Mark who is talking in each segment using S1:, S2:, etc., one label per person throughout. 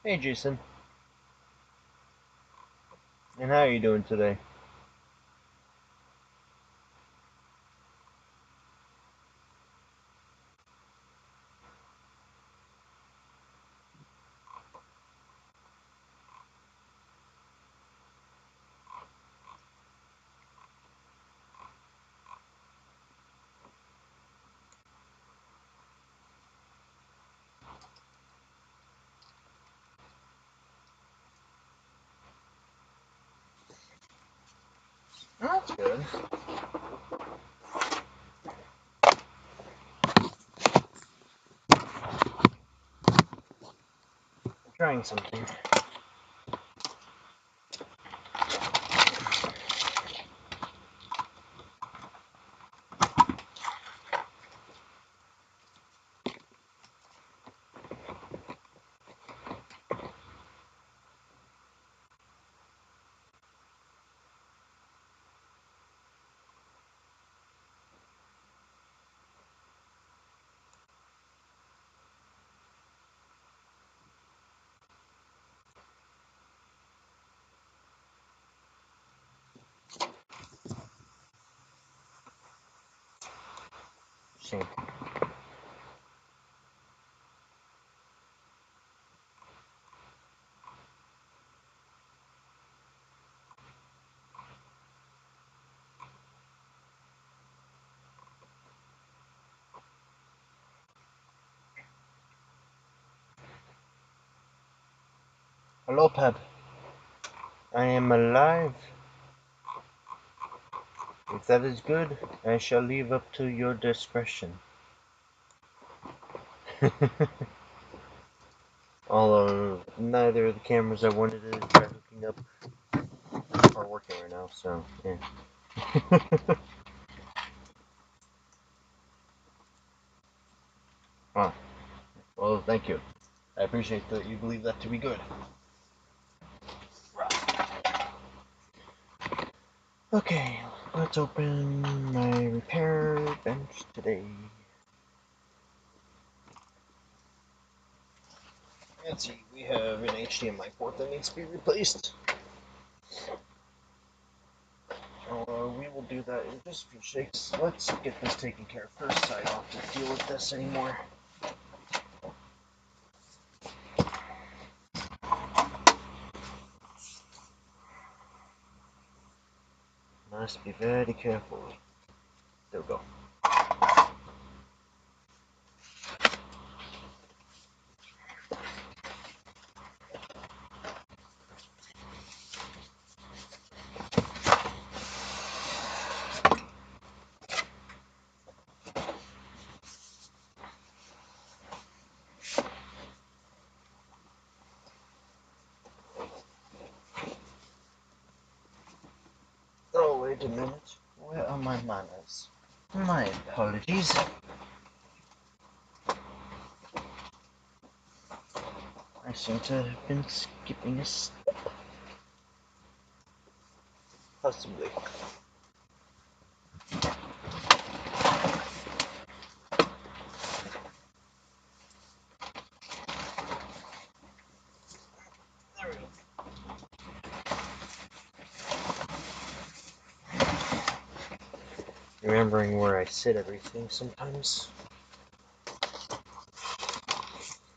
S1: Hey Jason, and how are you doing today? That's good. I'm trying something. Same. Hello, Pep. I am alive. If that is good, I shall leave up to your discretion. Although neither of the cameras I wanted to try hooking up are working right now, so yeah. Ah, well, thank you. I appreciate that you believe that to be good. Okay, let's open my repair bench today. Let's see, we have an HDMI port that needs to be replaced. We will do that in just a few shakes. Let's get this taken care of first so I don't have to deal with this anymore. Must be very careful. There we go. Oh, wait a minute. Where are my manners? My apologies. I seem to have been skipping a step. Possibly. There we go. Remembering where I sit everything sometimes.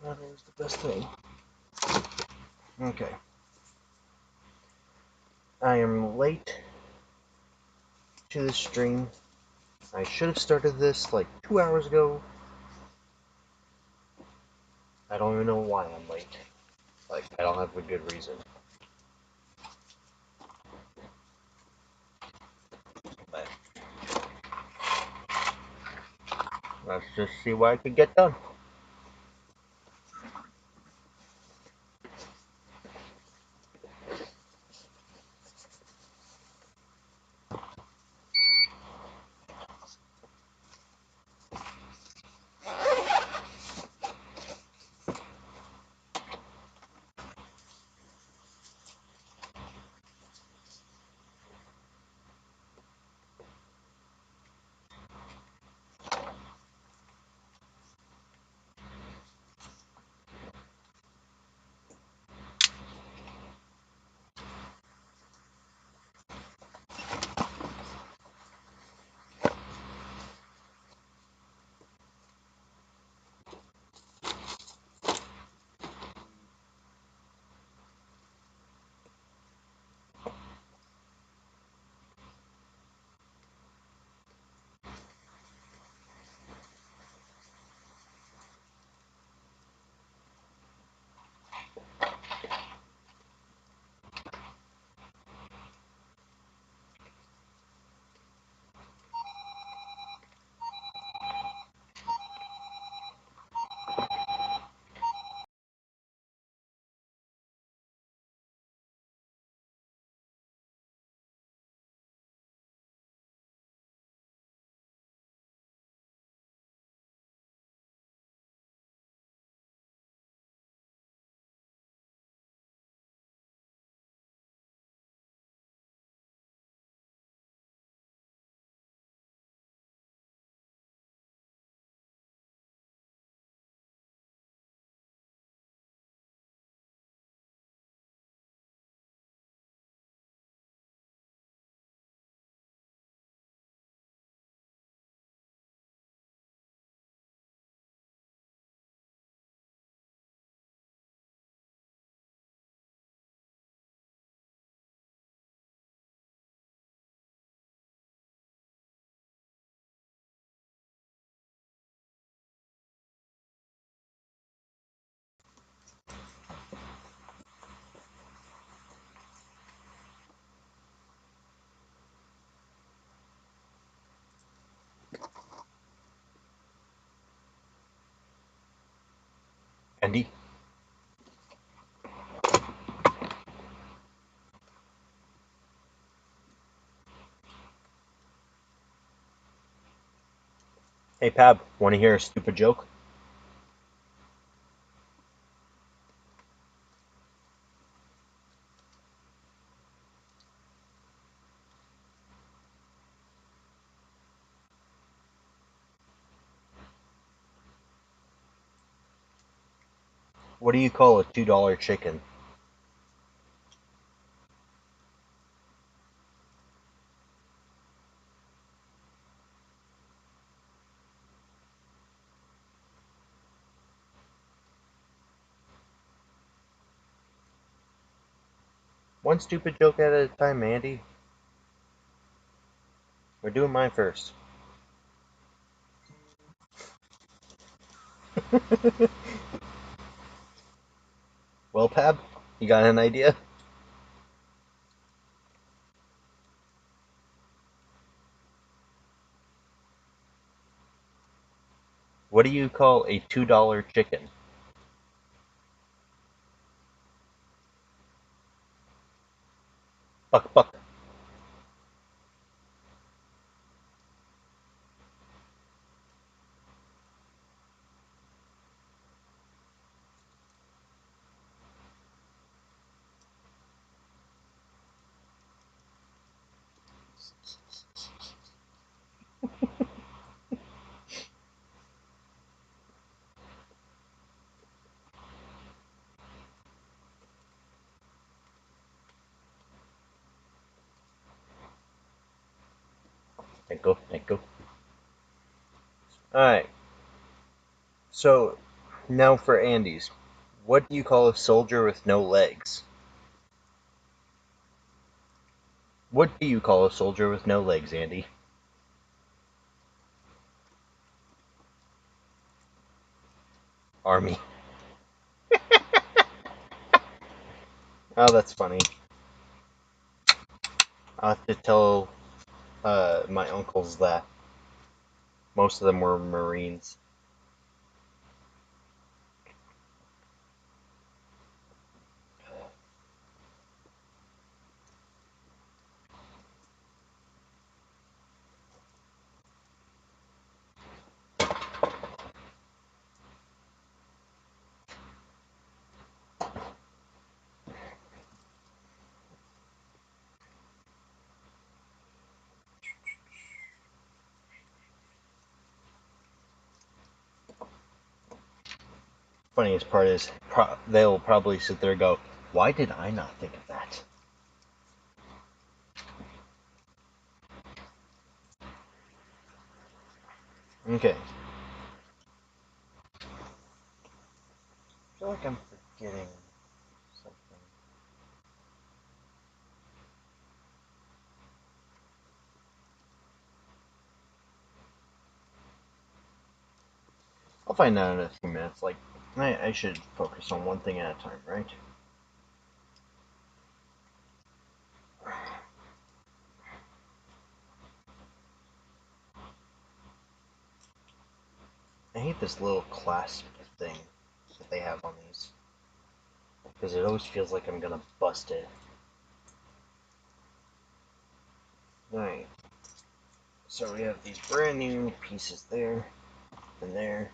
S1: Not always the best thing. Okay. I am late to the stream. I should have started this like 2 hours ago. I don't even know why I'm late. Like, I don't have a good reason. But let's just see what I can get done. Andy? Hey, Pab, want to hear a stupid joke? What do you call a $2 chicken? One stupid joke at a time, Andy. We're doing mine first. Well, Pab, you got an idea? What do you call a $2 chicken? Buck buck. Thank you. Alright, so now for Andy's. What do you call a soldier with no legs? What do you call a soldier with no legs, Andy? Army. Oh, that's funny. I'll have to tell my uncles that. Most of them were Marines. Funniest part is they'll probably sit there and go, "Why did I not think of that?" Okay. I feel like I'm forgetting something. I'll find out in a few minutes. Like, I should focus on one thing at a time, right? I hate this little clasp thing that they have on these. Because it always feels like I'm gonna bust it. Alright. So we have these brand new pieces there and there.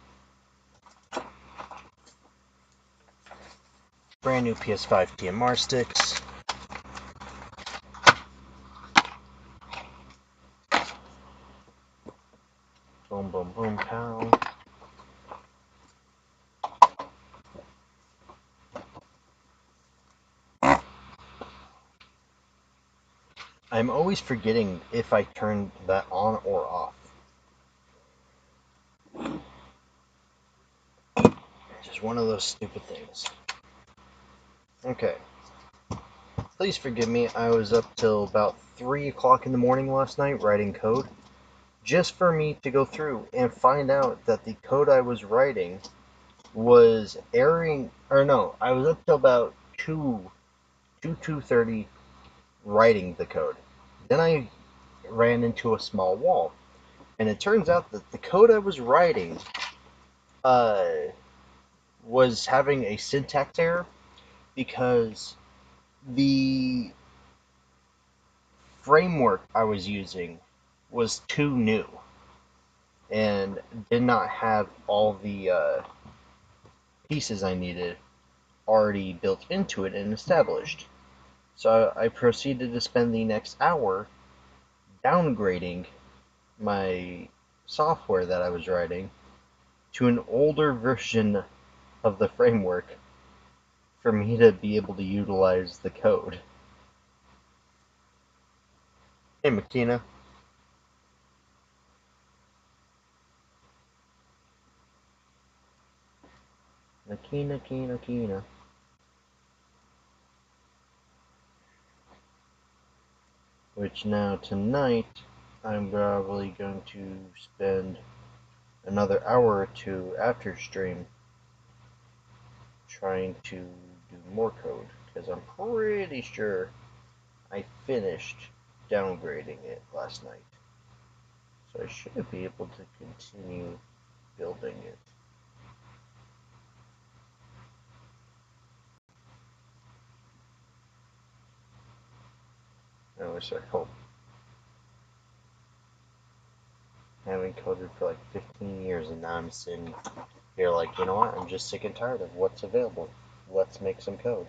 S1: Brand new PS5 TMR sticks. Boom, boom, boom, pow. I'm always forgetting if I turn that on or off. Just one of those stupid things. Okay. Please forgive me, I was up till about 3 o'clock in the morning last night writing code, just for me to go through and find out that the code I was writing was erroring, or no, I was up till about 2:30 writing the code. Then I ran into a small wall, and it turns out that the code I was writing, uh, was having a syntax error because the framework I was using was too new and did not have all the pieces I needed already built into it and established. So I proceeded to spend the next hour downgrading my software that I was writing to an older version of the framework for me to be able to utilize the code. Hey, Makina. Makina. Which now tonight, I'm probably going to spend another hour or two after stream trying to do more code, because I'm pretty sure I finished downgrading it last night. So I should be able to continue building it. I wish I hope. I haven't coded for like 15 years and now I'm sitting here like, you know what, I'm just sick and tired of what's available. Let's make some code.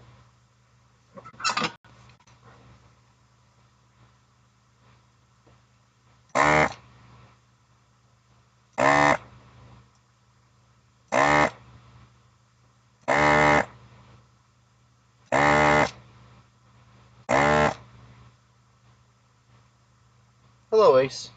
S1: Hello, Ace.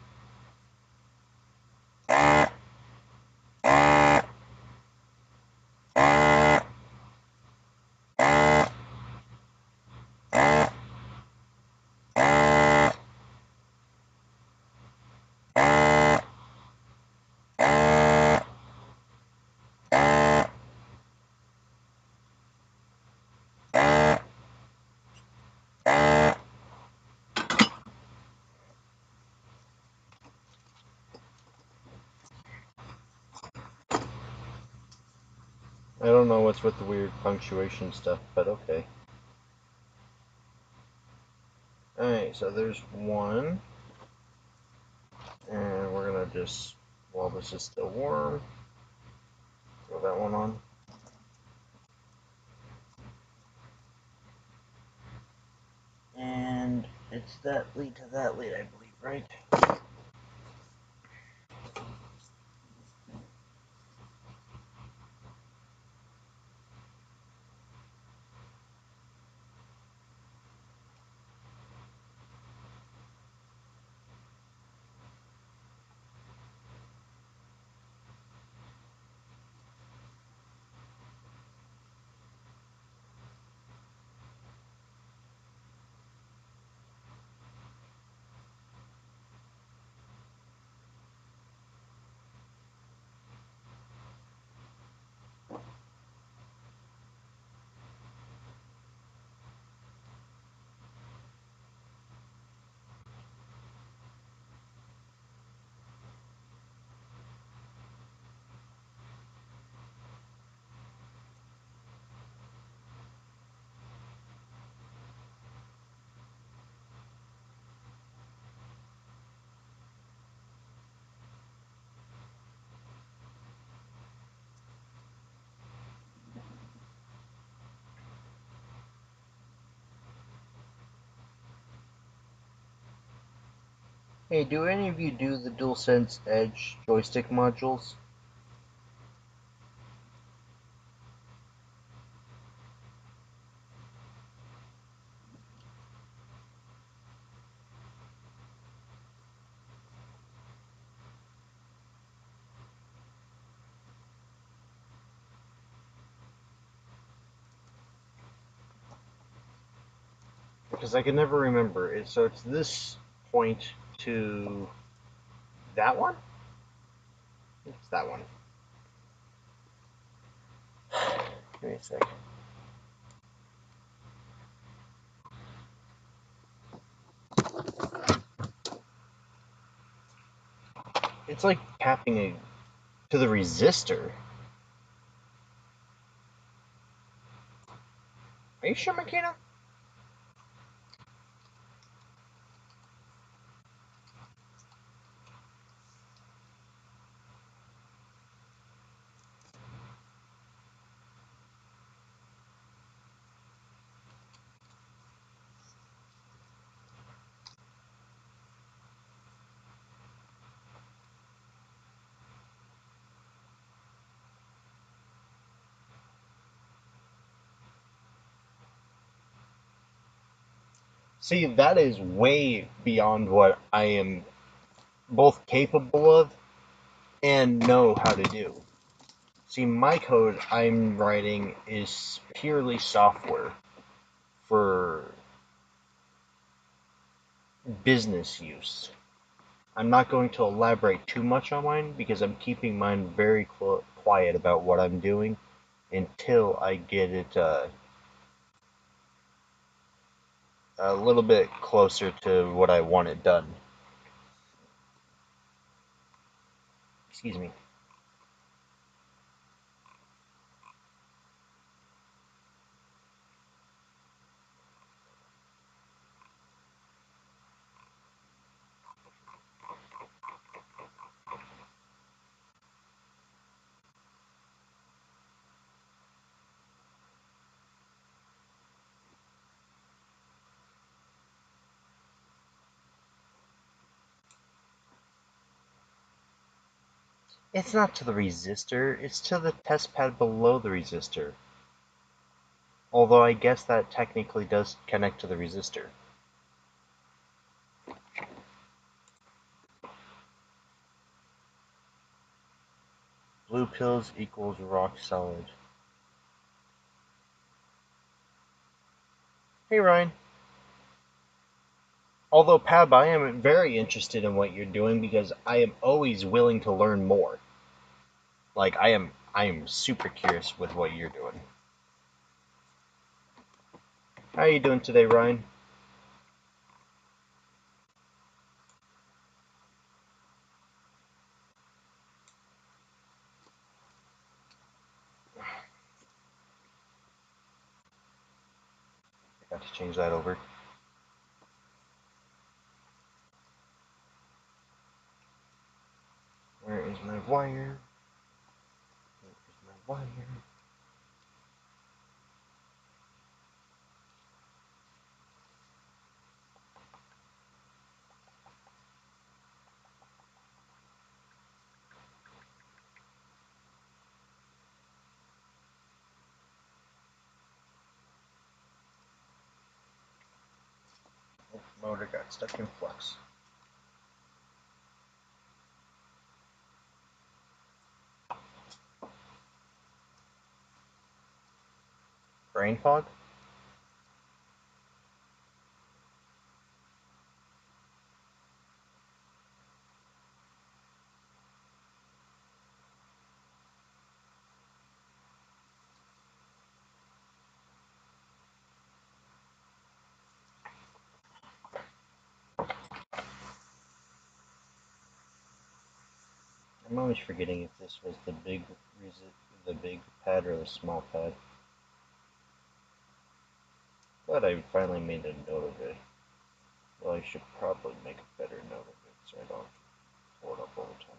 S1: I don't know what's with the weird punctuation stuff, but okay. Alright, so there's one. And we're gonna just, while this is still warm, throw that one on. And it's that lead to that lead, I believe, right? Hey, do any of you do the DualSense Edge joystick modules? Because I can never remember. So it's this point to that one? It's that one. Give me a sec. It's like tapping to the resistor. you sure, Makina? See, that is way beyond what I am both capable of and know how to do. See, my code I'm writing is purely software for business use. I'm not going to elaborate too much on mine because I'm keeping mine very quiet about what I'm doing until I get it a little bit closer to what I want it done. Excuse me. It's not to the resistor, it's to the test pad below the resistor. Although I guess that technically does connect to the resistor. Blue pills equals rock solid. Hey Ryan. Although Pab, I am very interested in what you're doing because I am always willing to learn more. Like I am super curious with what you're doing. How are you doing today, Ryan? I got to change that over. Where is my wire? Where is my wire? Oh, motor got stuck in flux. Brain fog? I'm always forgetting if this was the big pad or the small pad. But I finally made a note of it. Well, I should probably make a better note of it so I don't pull it up all the time.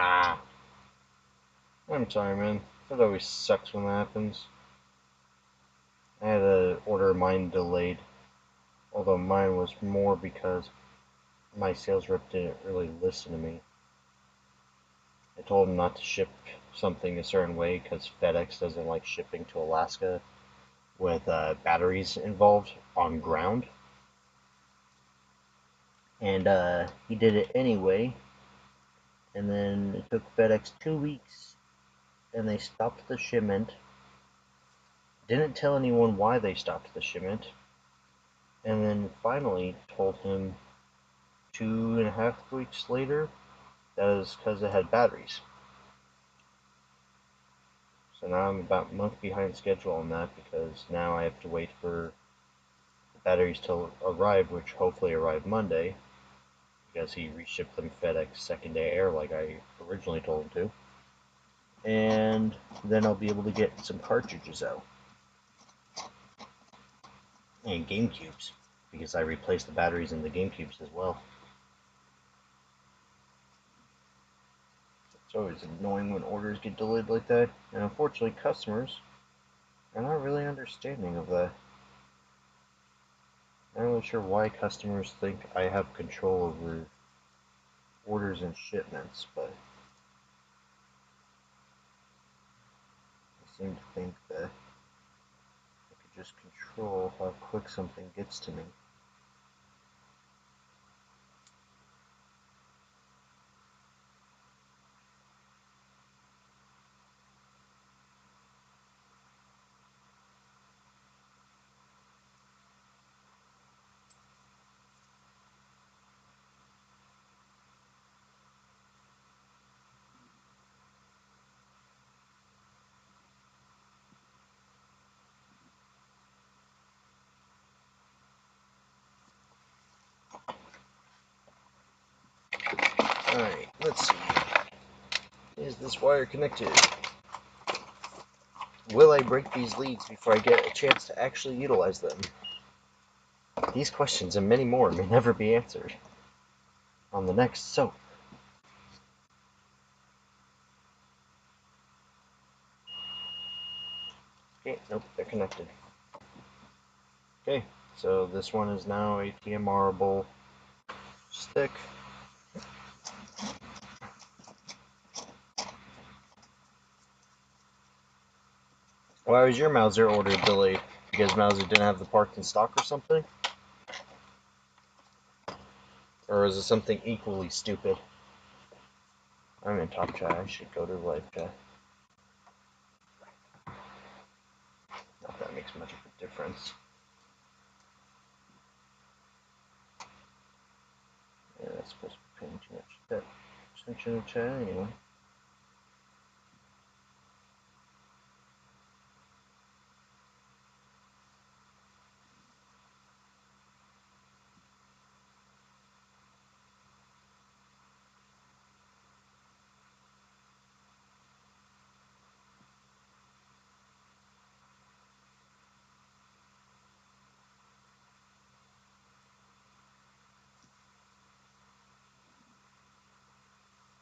S1: Ah! I'm sorry, man. That always sucks when that happens. I had to order mine delayed. Although mine was more because my sales rep didn't really listen to me. I told him not to ship something a certain way because FedEx doesn't like shipping to Alaska with batteries involved on ground. And he did it anyway. And then it took FedEx 2 weeks, and they stopped the shipment. Didn't tell anyone why they stopped the shipment. And then finally told him 2.5 weeks later that was because it had batteries. So now I'm about a month behind schedule on that because now I have to wait for the batteries to arrive, which hopefully arrive Monday because he reshipped them FedEx second day air like I originally told him to. And then I'll be able to get some cartridges out. And GameCubes, because I replaced the batteries in the GameCubes as well. It's always annoying when orders get delayed like that, and unfortunately customers are not really understanding of that. I'm not really sure why customers think I have control over orders and shipments, but I seem to think that I could just control how quick something gets to me. Alright, let's see. Is this wire connected? Will I break these leads before I get a chance to actually utilize them? These questions and many more may never be answered on the next soap. Okay, nope, they're connected. Okay, so this one is now a TMR-able stick. Why was your Mauser order delayed? Because Mauser didn't have the parts in stock or something? Or is it something equally stupid? I'm in top chat, I should go to live chat. Not that makes much of a difference. Yeah, that's supposed to be paying too much attention to chat anyway.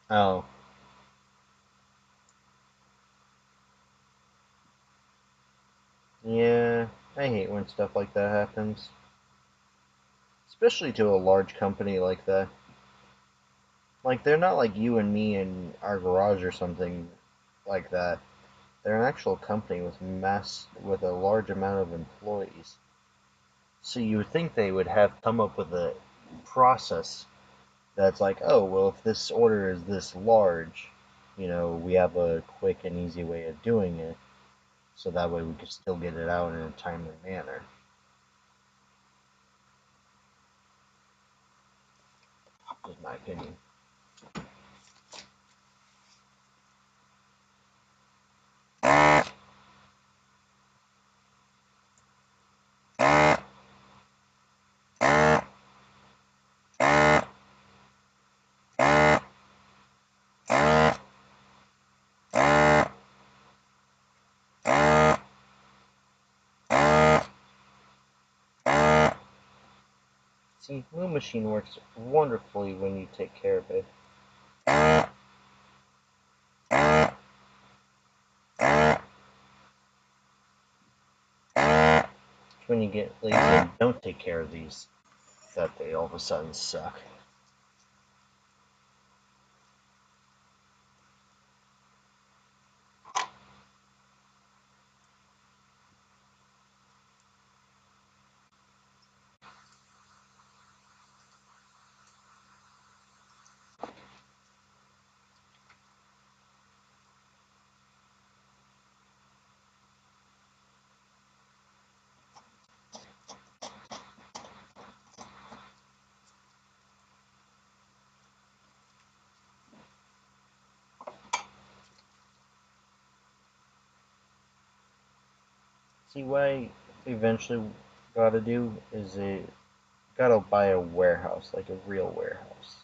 S1: Oh. Yeah, I hate when stuff like that happens. Especially to a large company like that. Like, they're not like you and me in our garage or something like that. They're an actual company with a large amount of employees. So you would think they would have come up with a process that's like, oh, well, if this order is this large, we have a quick and easy way of doing it, so that way we can still get it out in a timely manner. Is my opinion. See, Moo Machine works wonderfully when you take care of it. It's when you get lazy and don't take care of these that they all of a sudden suck. See, what I eventually gotta do is gotta buy a warehouse, like a real warehouse.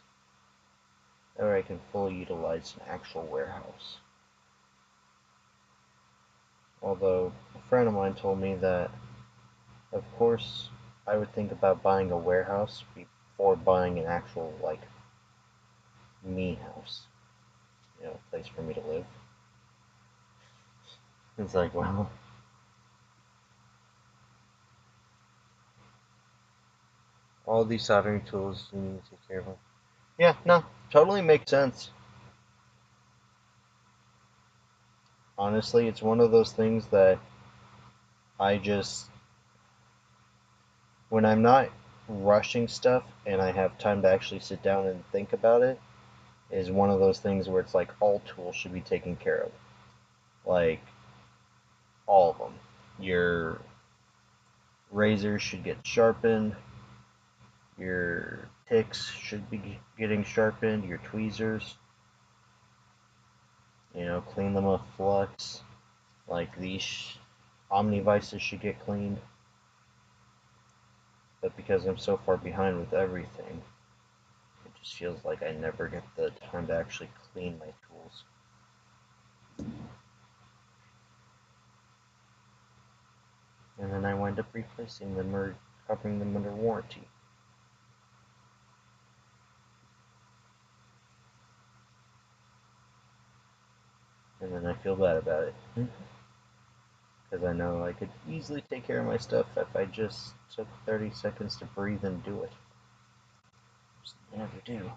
S1: That way I can fully utilize an actual warehouse. Although, a friend of mine told me that, of course, I would think about buying a warehouse before buying an actual, like, me house. You know, place for me to live. It's like, well, all these soldering tools you need to take care of them. Yeah, no, totally makes sense. Honestly, it's one of those things that I just, when I'm not rushing stuff and I have time to actually sit down and think about it, is one of those things where it's like all tools should be taken care of. Like, all of them. Your razors should get sharpened, your picks should be getting sharpened, your tweezers, you know, clean them with flux. Like, these omnivices should get cleaned. But because I'm so far behind with everything, it just feels like I never get the time to actually clean my tools. And then I wind up replacing them or covering them under warranty. And then I feel bad about it. Because I know I could easily take care of my stuff if I just took 30 seconds to breathe and do it. Just never do.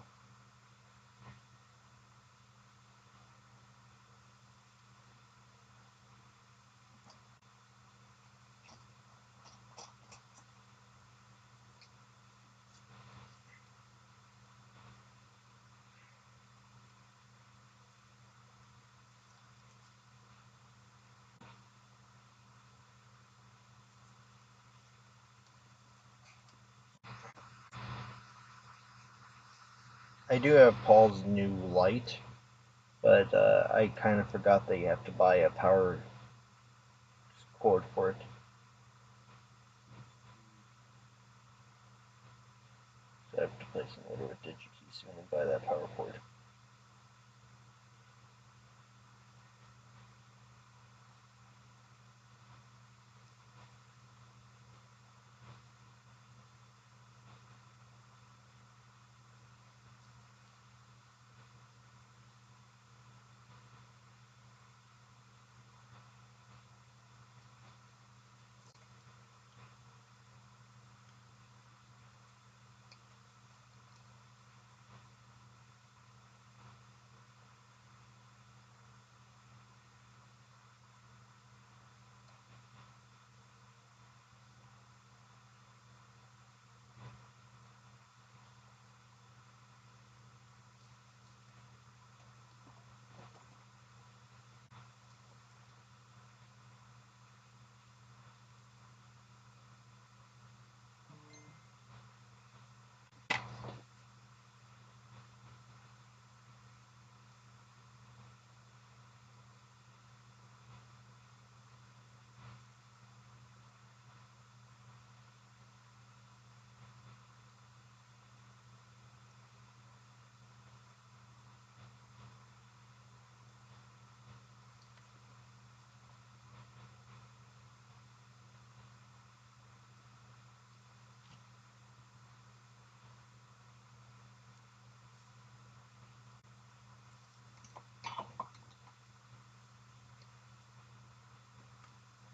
S1: I do have Paul's new light, but I kind of forgot that you have to buy a power cord for it. So I have to place an order with DigiKey soon and buy that power cord.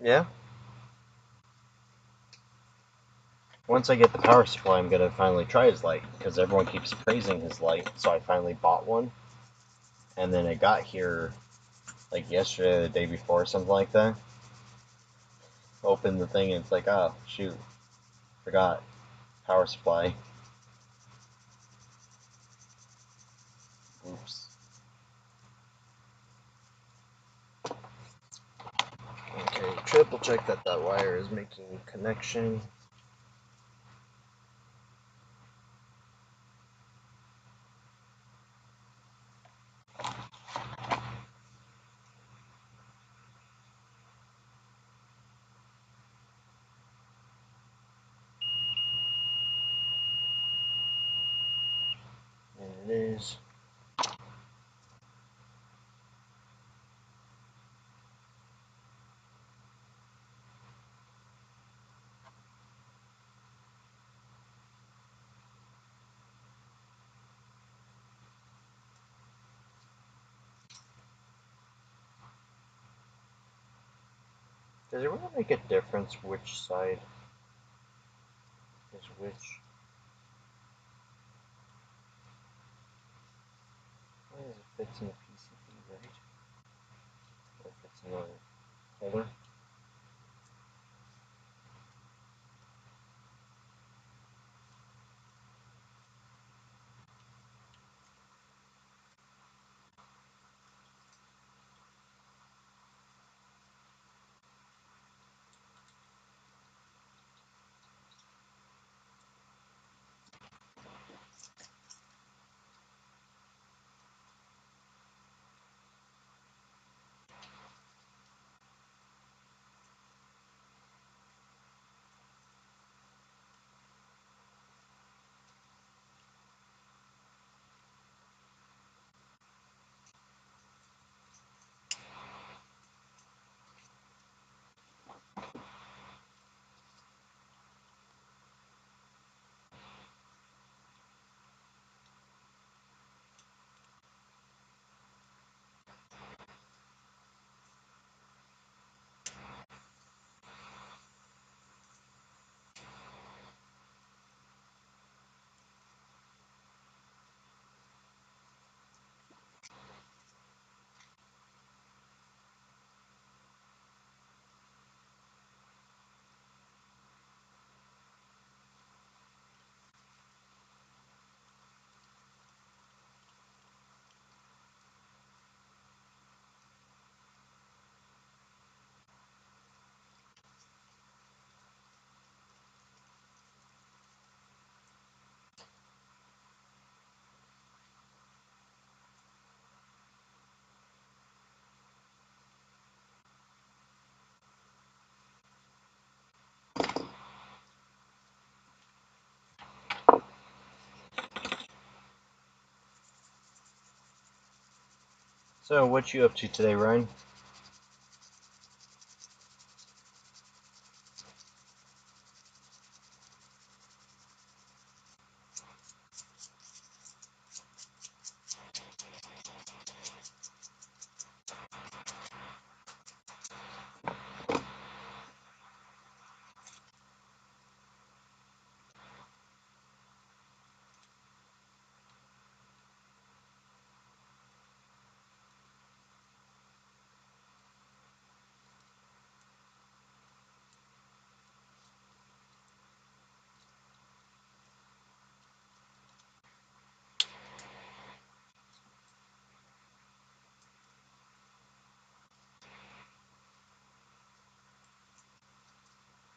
S1: Yeah? Once I get the power supply, I'm gonna finally try his light, because everyone keeps praising his light, so I finally bought one. And then it got here, like, yesterday or the day before, something like that. Opened the thing, and it's like, oh, shoot, forgot. Power supply. Oops. Okay, triple check that that wire is making connection. things. Does it really make a difference which side is which? Why does it fit in the PCB, right? Or if it's in the holder? So, what you up to today, Ryan?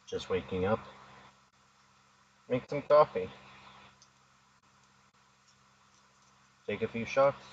S1: Just waking up. Make some coffee. Take a few shots.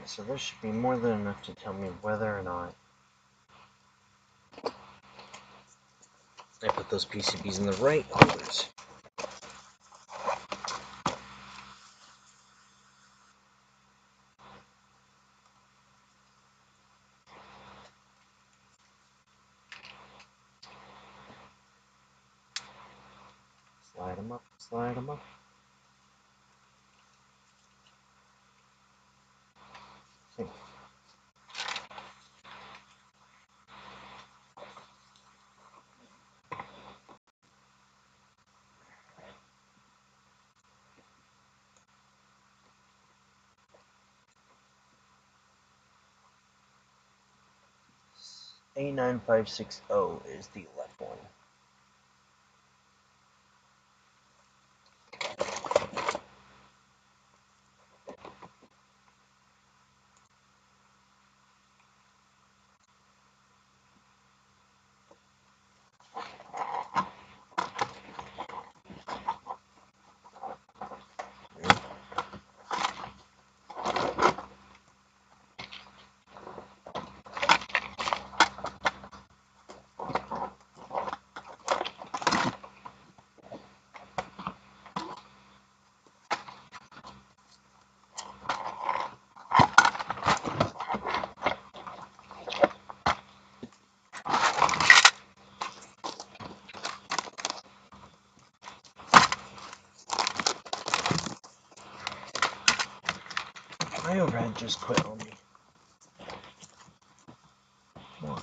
S1: So this should be more than enough to tell me whether or not I put those PCBs in the right holders. Slide them up, slide them up. Safe. A9560 is the left one. My overhead just quit on me. Why?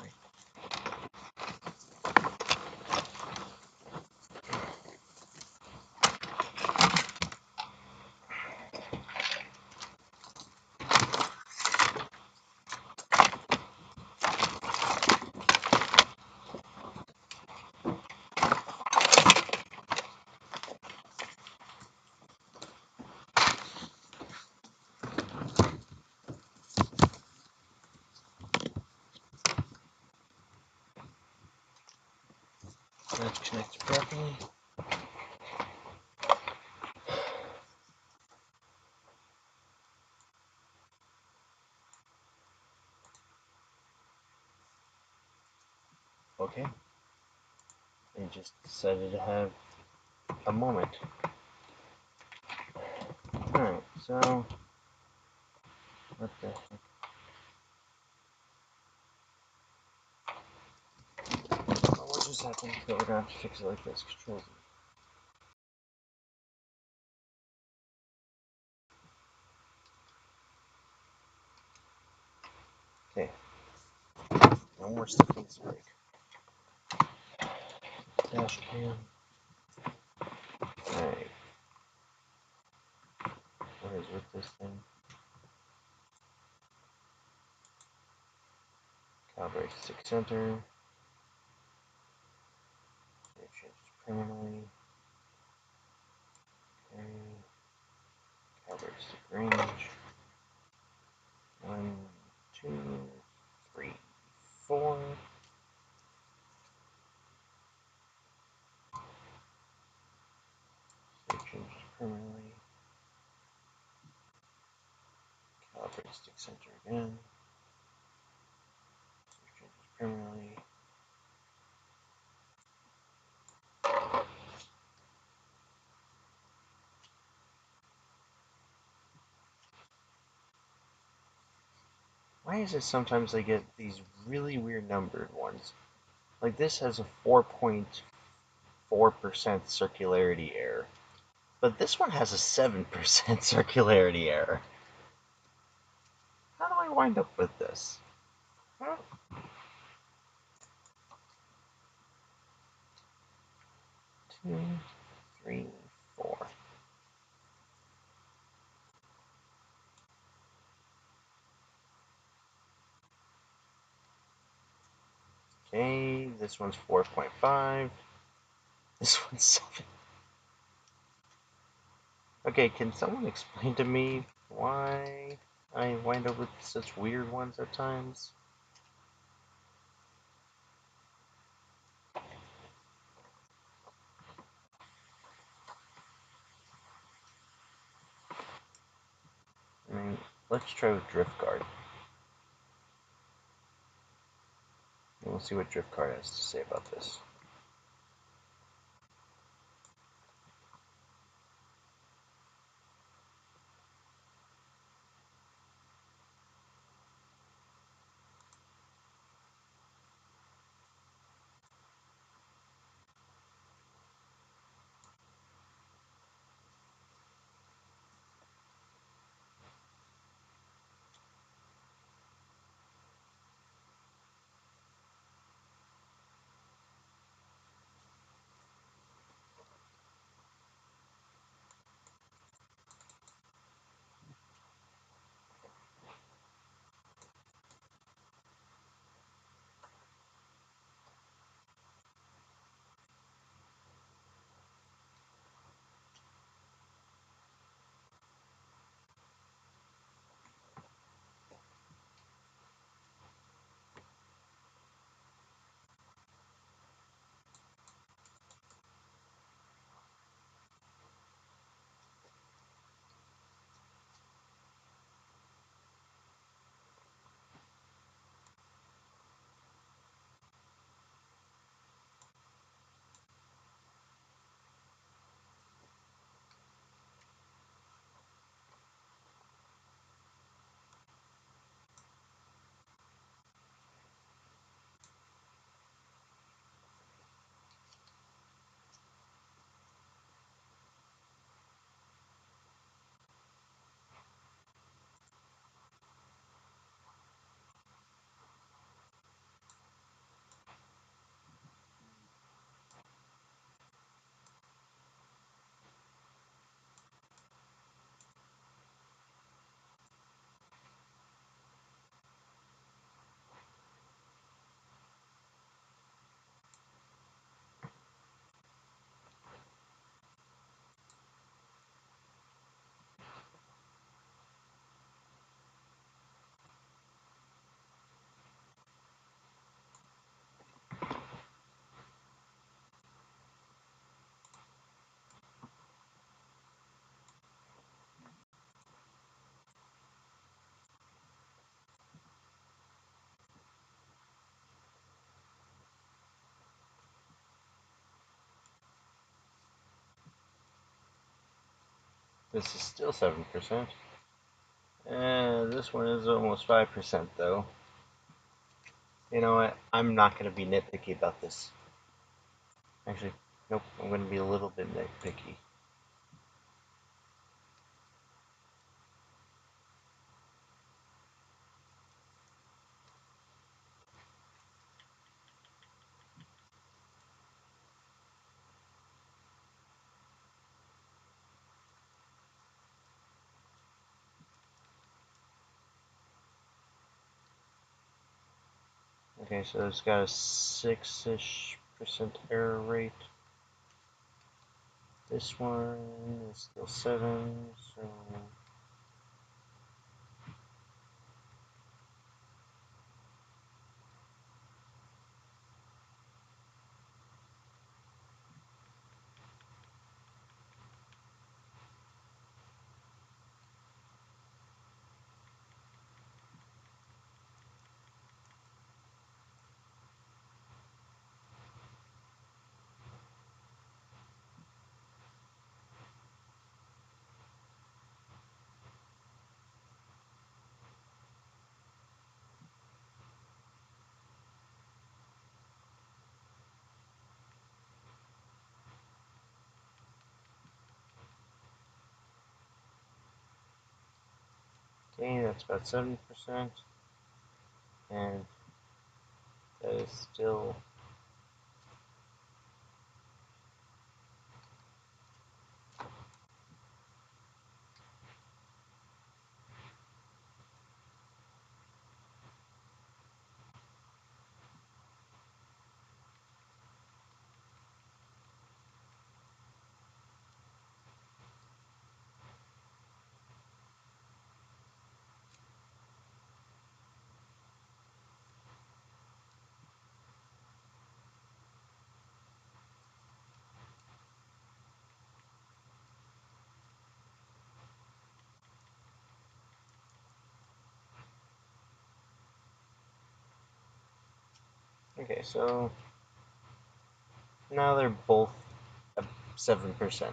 S1: That connects properly. Okay. I just decided to have a moment. Alright, so what the heck? Well, what just happened? But we're gonna have to fix it like this. Control Z. Okay. No more stuff needs to break. Dash cam. Alright. What is with this thing? Calibrate stick center. It changes permanently. Okay. Calibrate stick range. 1, 2, 3, 4. It changes permanently. Calibrate stick center again. It changes permanently. Why is it sometimes I get these really weird numbered ones? Like this has a 4.4% circularity error. But this one has a 7% circularity error. How do I wind up with this? Huh? 2, 3, 4. Okay, this one's 4.5. This one's 7. Okay, can someone explain to me why I wind up with such weird ones at times? I mean, let's try with drift guard. And we'll see what drift guard has to say about this. This is still 7%. And this one is almost 5% though. You know what? I'm not going to be nitpicky about this. Actually, nope, I'm going to be a little bit nitpicky. Okay, so it's got a 6-ish% error rate. This one is still 7, so... Okay, that's about 7%. And that is still... Okay, so... now they're both at 7%.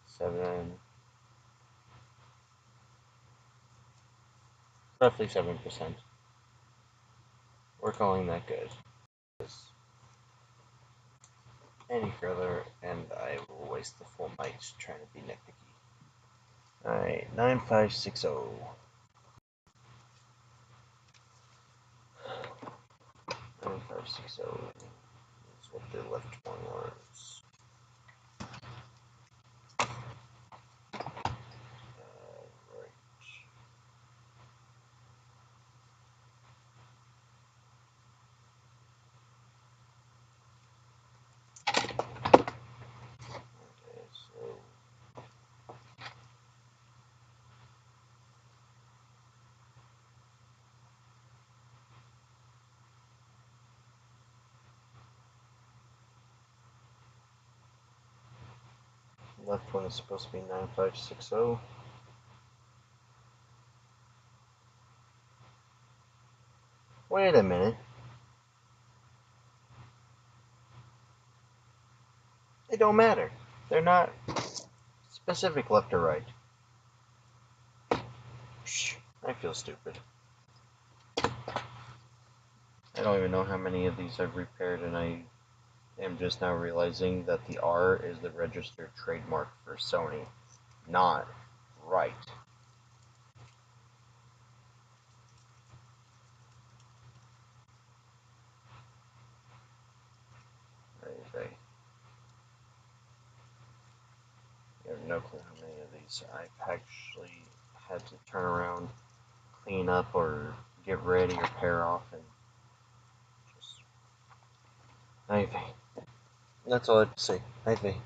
S1: 7... roughly 7%. We're calling that good. Any further, and I will waste the full night trying to be nitpicky. Alright, 9560. 9560 is what the left one was. Right. Okay, so left one is supposed to be 9560. Wait a minute. It don't matter. They're not specific left or right. Shh, I feel stupid. I don't even know how many of these I've repaired, and I am just now realizing that the R is the registered trademark for Sony, not right. I have no clue how many of these I've actually had to turn around, clean up, or get ready or pair off, and just... Ivy. That's all I have to say. Ivy.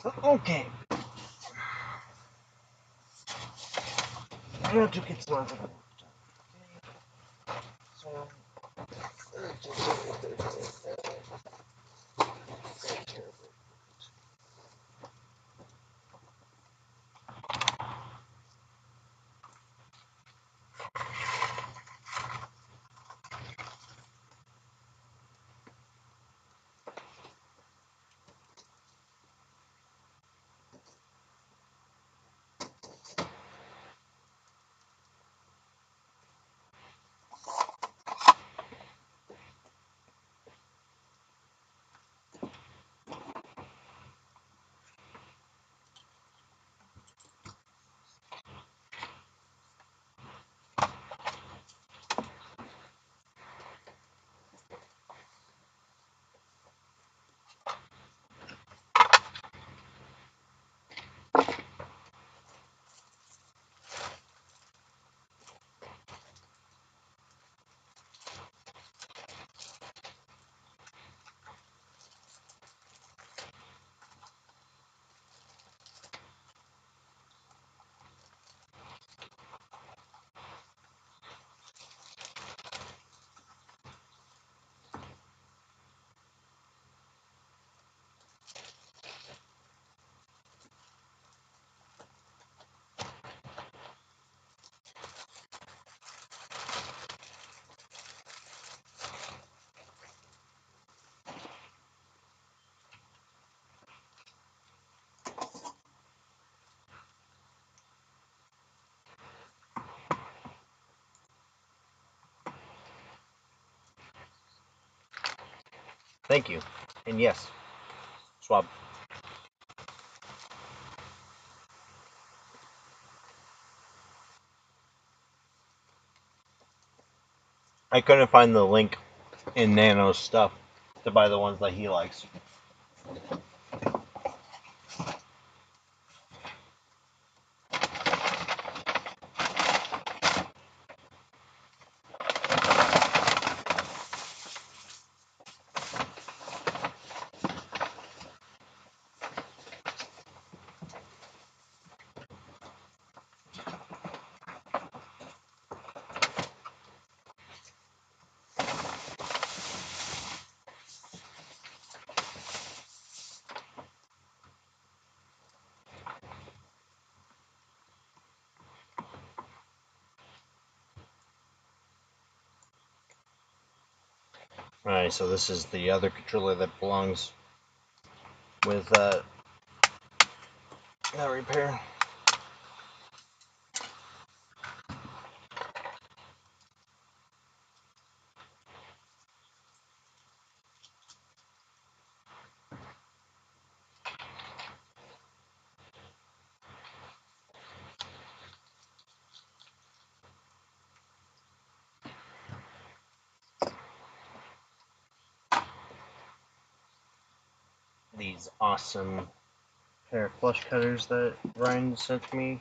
S1: Okay. I have to get some. So. Thank you. And yes, swab. I couldn't find the link in Nano's stuff to buy the ones that he likes. Alright, so this is the other controller that belongs with that repair. These awesome pair of flush cutters that Ryan sent me.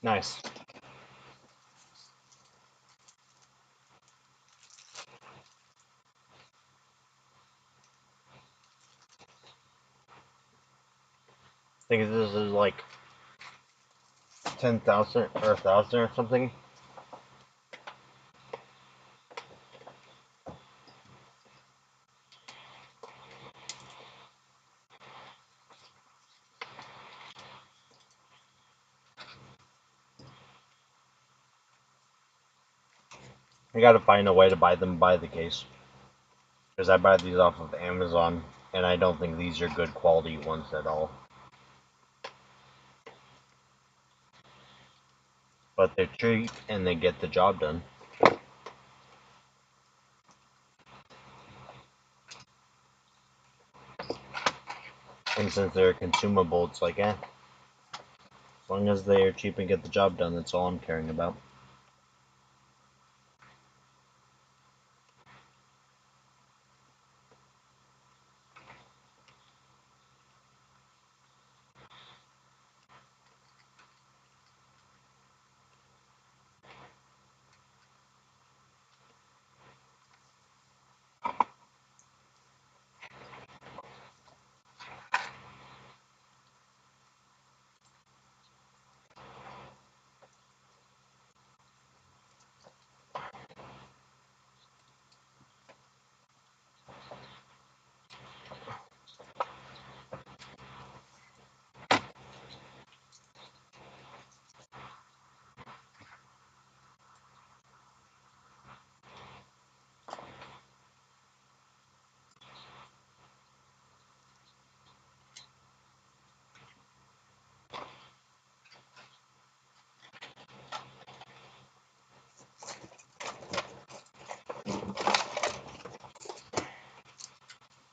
S1: Nice. I think this is like 10,000 or 1,000 or something. I gotta find a way to buy them by the case. Because I buy these off of Amazon, and I don't think these are good quality ones at all. But they're cheap, and they get the job done. And since they're consumable, it's like, as long as they are cheap and get the job done, that's all I'm caring about.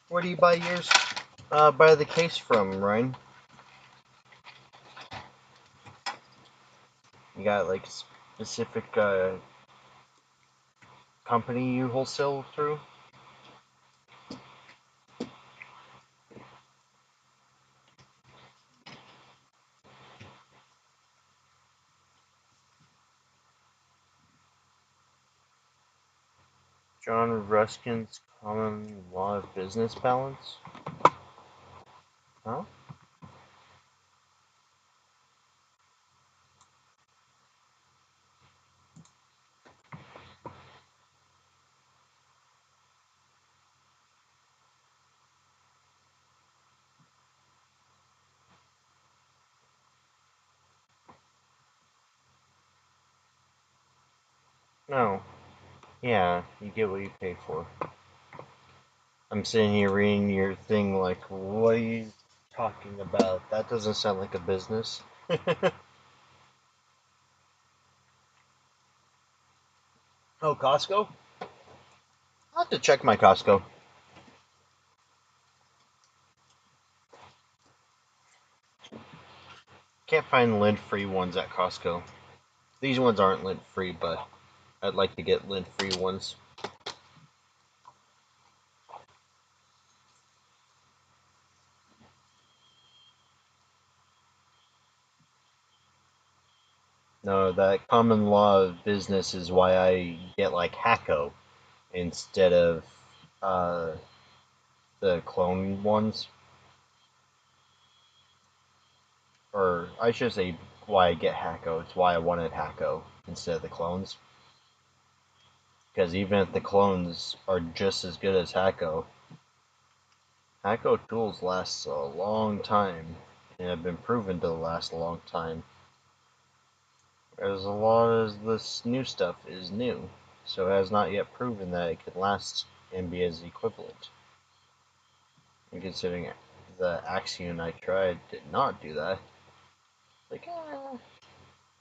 S1: Where do you buy yours? By the case from, Ryan? You got, like, specific, company you wholesale through? John Ruskin's Common Law of Business Balance? Huh? No. Yeah, you get what you pay for. I'm sitting here reading your thing like, what are you talking about? That doesn't sound like a business. Oh, Costco? I'll have to check my Costco. Can't find lint-free ones at Costco. These ones aren't lint-free, but I'd like to get lint-free ones. No, that common law of business is why I get like Hacko instead of uh, the clone ones. Or I should say why I get Hacko. It's why I wanted Hacko instead of the clones. Because even if the clones are just as good as Hacko, Hacko tools last a long time and have been proven to last a long time. As a lot of this new stuff is new, so it has not yet proven that it can last and be as equivalent. And considering the Axion I tried did not do that, like,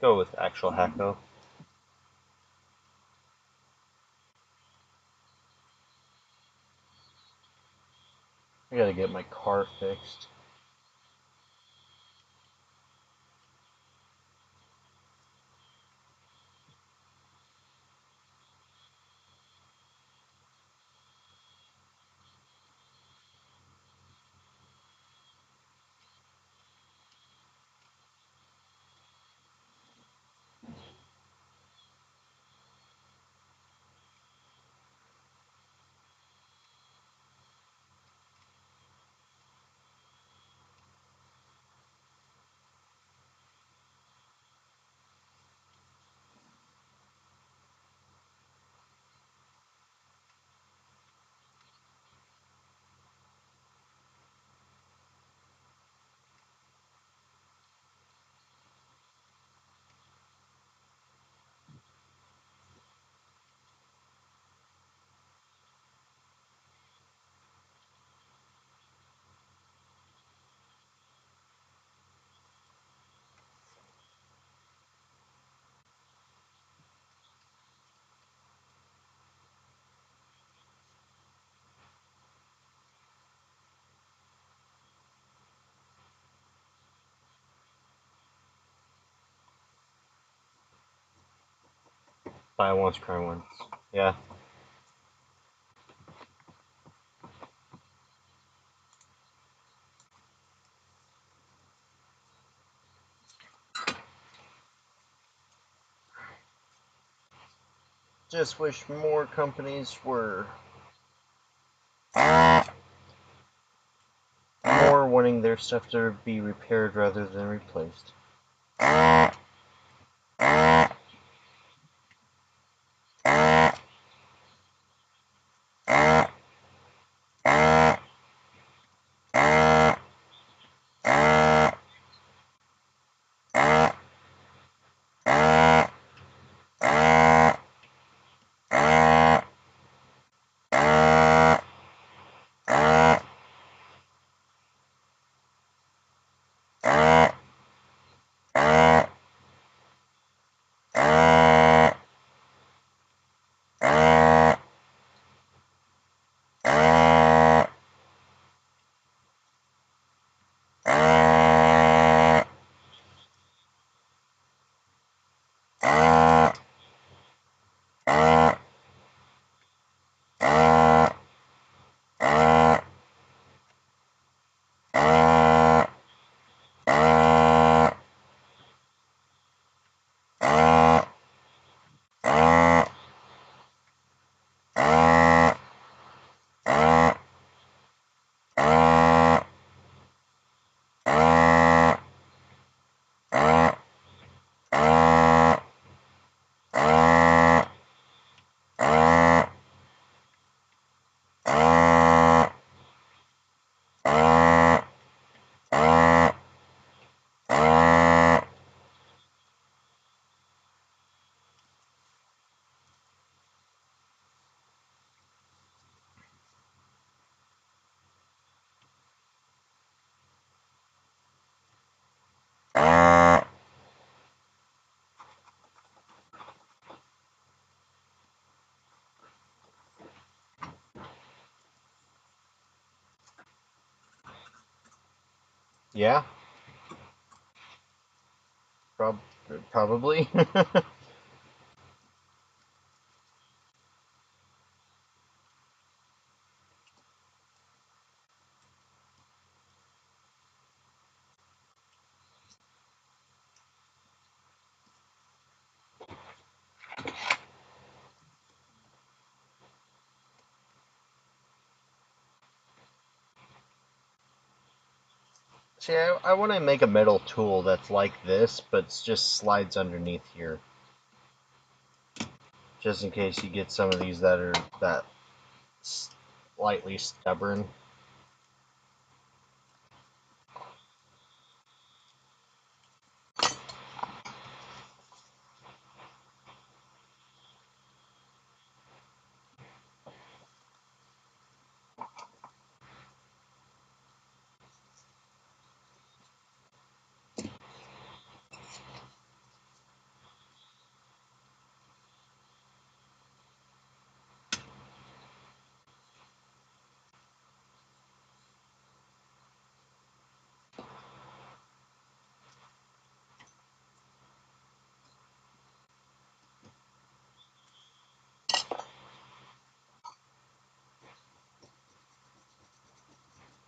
S1: go with actual Hacko. I gotta get my car fixed. Buy once, cry once. Yeah. Just wish more companies were more wanting their stuff to be repaired rather than replaced. Yeah. Probably. See, I want to make a metal tool that's like this, but it just slides underneath here. Just in case you get some of these that are that slightly stubborn.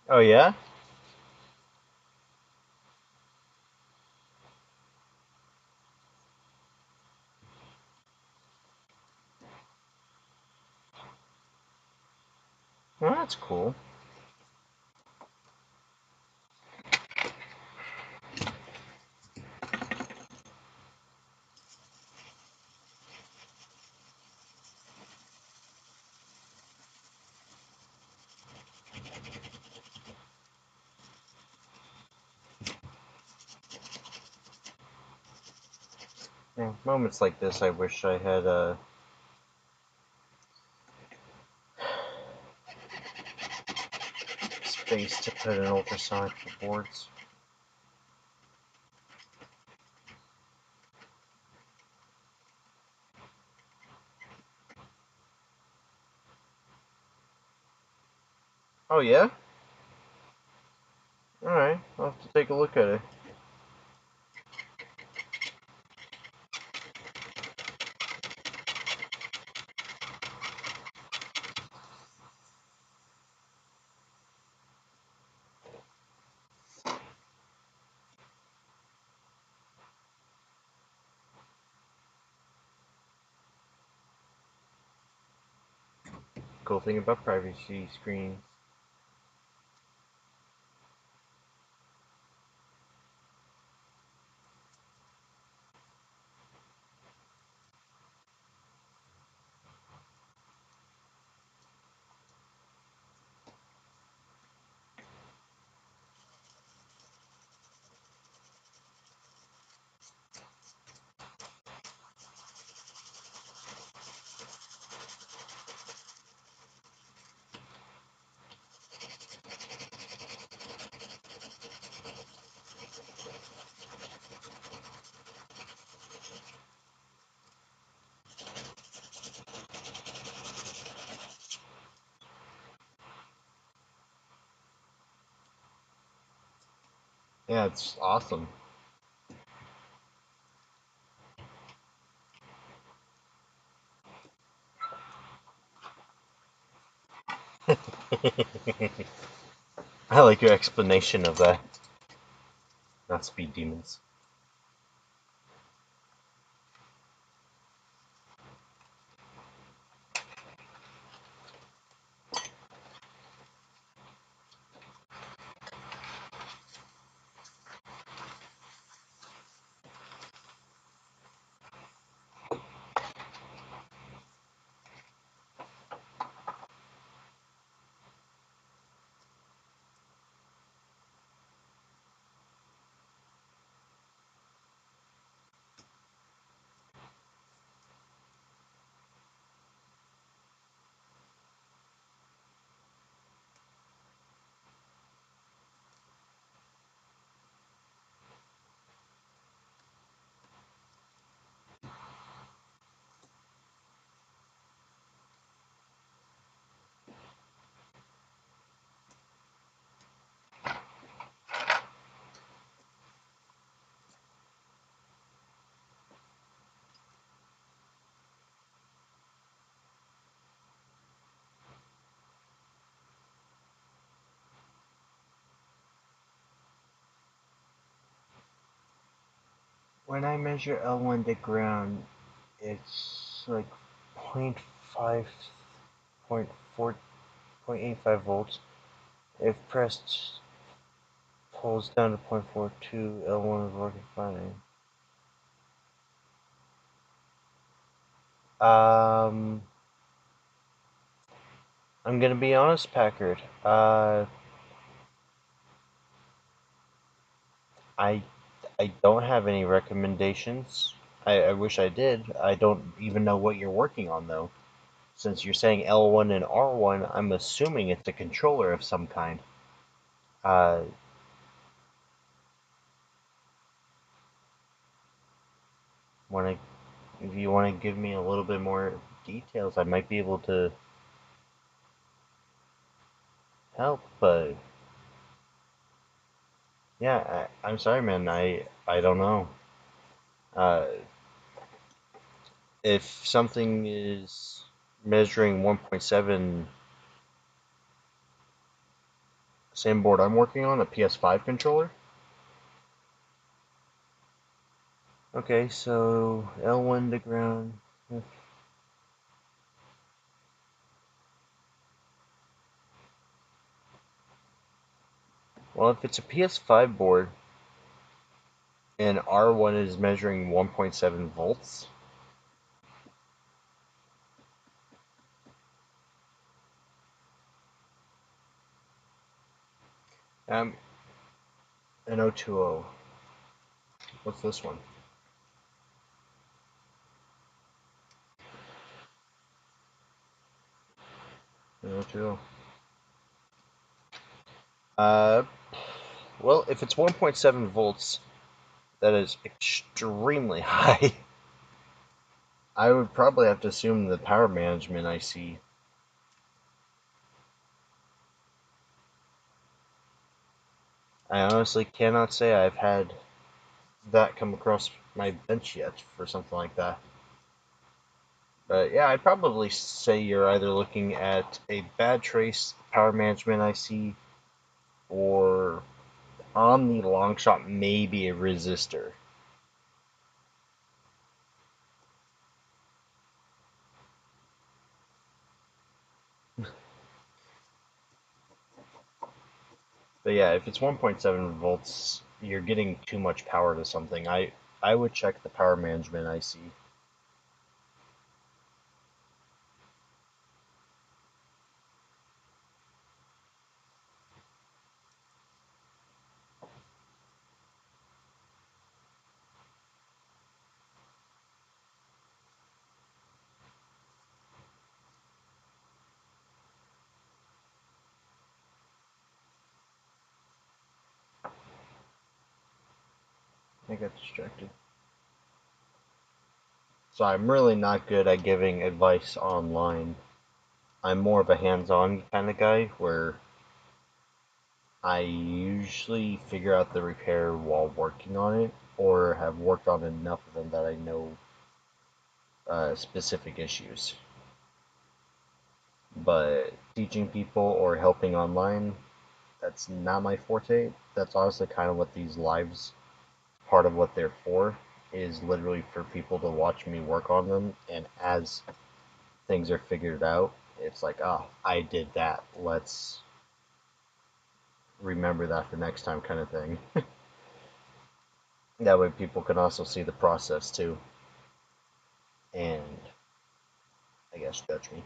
S1: Oh yeah? Well, that's cool. Yeah, moments like this, I wish I had space to put an ultrasonic for boards. Oh yeah? Alright, I'll have to take a look at it. Cool thing about privacy screens. Yeah, it's awesome. I like your explanation of that. Not speed demons. When I measure L1 to ground, it's like 0.5, 0.4, 0.85 volts. If pressed, pulls down to 0.42, L1 is working fine. I'm gonna be honest, Packard. I I don't have any recommendations. I wish I did. I don't even know what you're working on though. Since you're saying L1 and R1, I'm assuming it's a controller of some kind. Uh, wanna if you want to give me a little bit more details, I might be able to help. But yeah, I'm sorry, man. I don't know. Uh, if something is measuring 1.7, same board I'm working on, a PS5 controller. Okay, so L1 to ground. Well, if it's a PS5 board and R1 is measuring 1.7 volts, um, an 020. What's this one? An 020. Uh, well, if it's 1.7 volts, that is extremely high. I would probably have to assume the power management IC. I honestly cannot say I've had that come across my bench yet for something like that. But yeah, I'd probably say you're either looking at a bad trace power management IC or on the long shot, maybe a resistor. But yeah, if it's 1.7 volts, you're getting too much power to something. I would check the power management IC. I got distracted. So I'm really not good at giving advice online. I'm more of a hands-on kind of guy where I usually figure out the repair while working on it, or have worked on enough of them that I know specific issues. But teaching people or helping online, that's not my forte. That's honestly kind of what these lives, part of what they're for, is literally for people to watch me work on them, and as things are figured out, it's like, oh, I did that. Let's remember that for next time, kind of thing. That way people can also see the process too, and I guess judge me.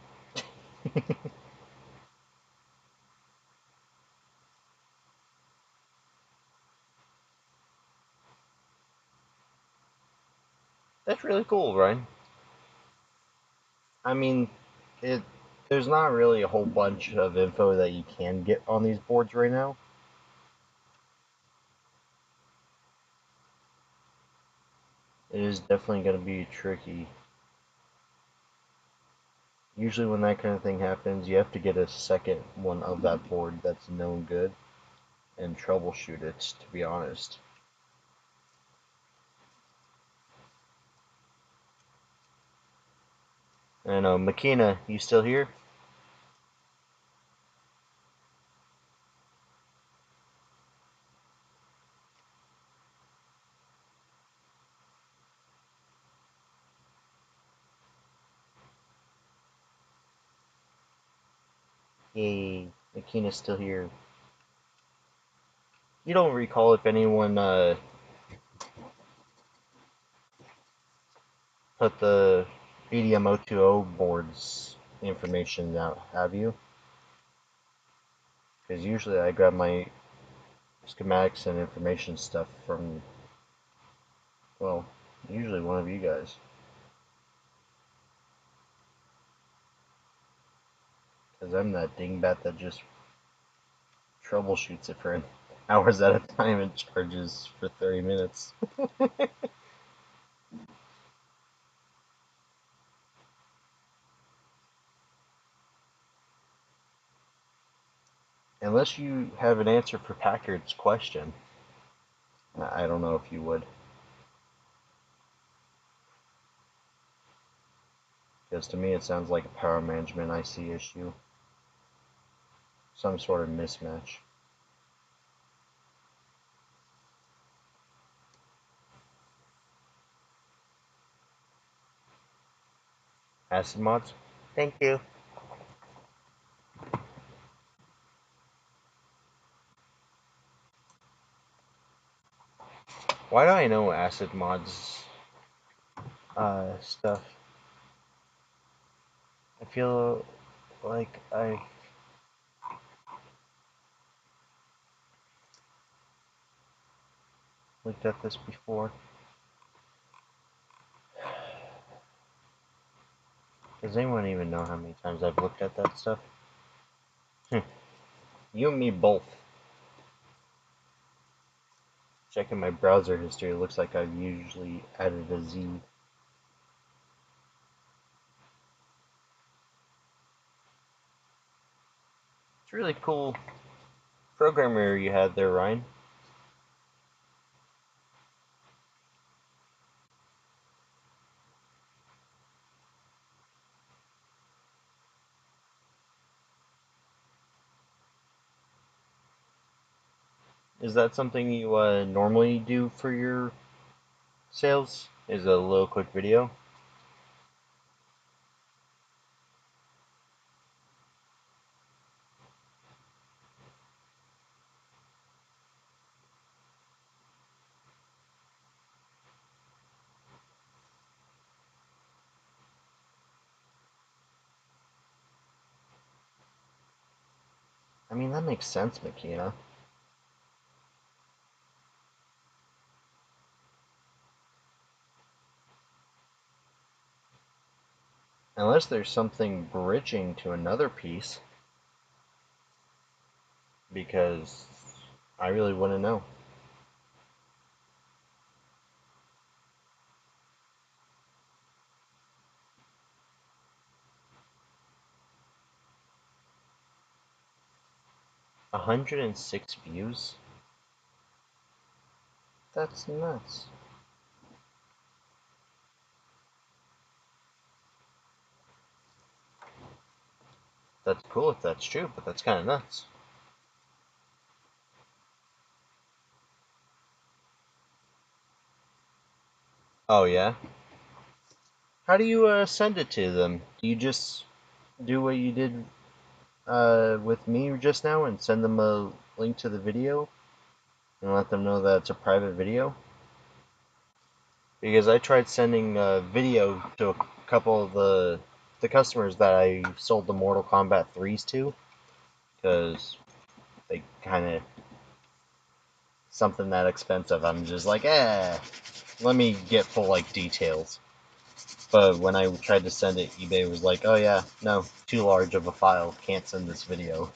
S1: That's really cool, Ryan. I mean, it there's not really a whole bunch of info that you can get on these boards right now. It is definitely going to be tricky. Usually when that kind of thing happens, you have to get a second one of that board that's known good and troubleshoot it, to be honest. I know, Makina, you still here? Yay, Makina's still here. You don't recall if anyone put the BDM020 boards information out, have you? Because usually I grab my schematics and information stuff from, well, usually one of you guys. Because I'm that dingbat that just troubleshoots it for hours at a time and charges for 30 minutes. Unless you have an answer for Packard's question. I don't know if you would. Because to me it sounds like a power management IC issue. Some sort of mismatch. Acid mods? Thank you. Why do I know acid mods stuff? I feel like I looked at this before. Does anyone even know how many times I've looked at that stuff? You and me both. Checking my browser history, it looks like I've usually added a Z. It's a really cool programmer you had there, Ryan. Is that something you normally do for your sales? Is a little quick video? mean, that makes sense, Makina. Unless there's something bridging to another piece. Because I really wouldn't know. $106 views? That's nuts. That's cool if that's true, but that's kind of nuts. Oh, yeah? How do you send it to them? Do you just do what you did with me just now and send them a link to the video and let them know that it's a private video? Because I tried sending a video to a couple of the customers that I sold the Mortal Kombat 3s to, because they kind of something that expensive. I'm just like, let me get full like details. But when I tried to send it, eBay was like, oh yeah, no, too large of a file, can't send this video.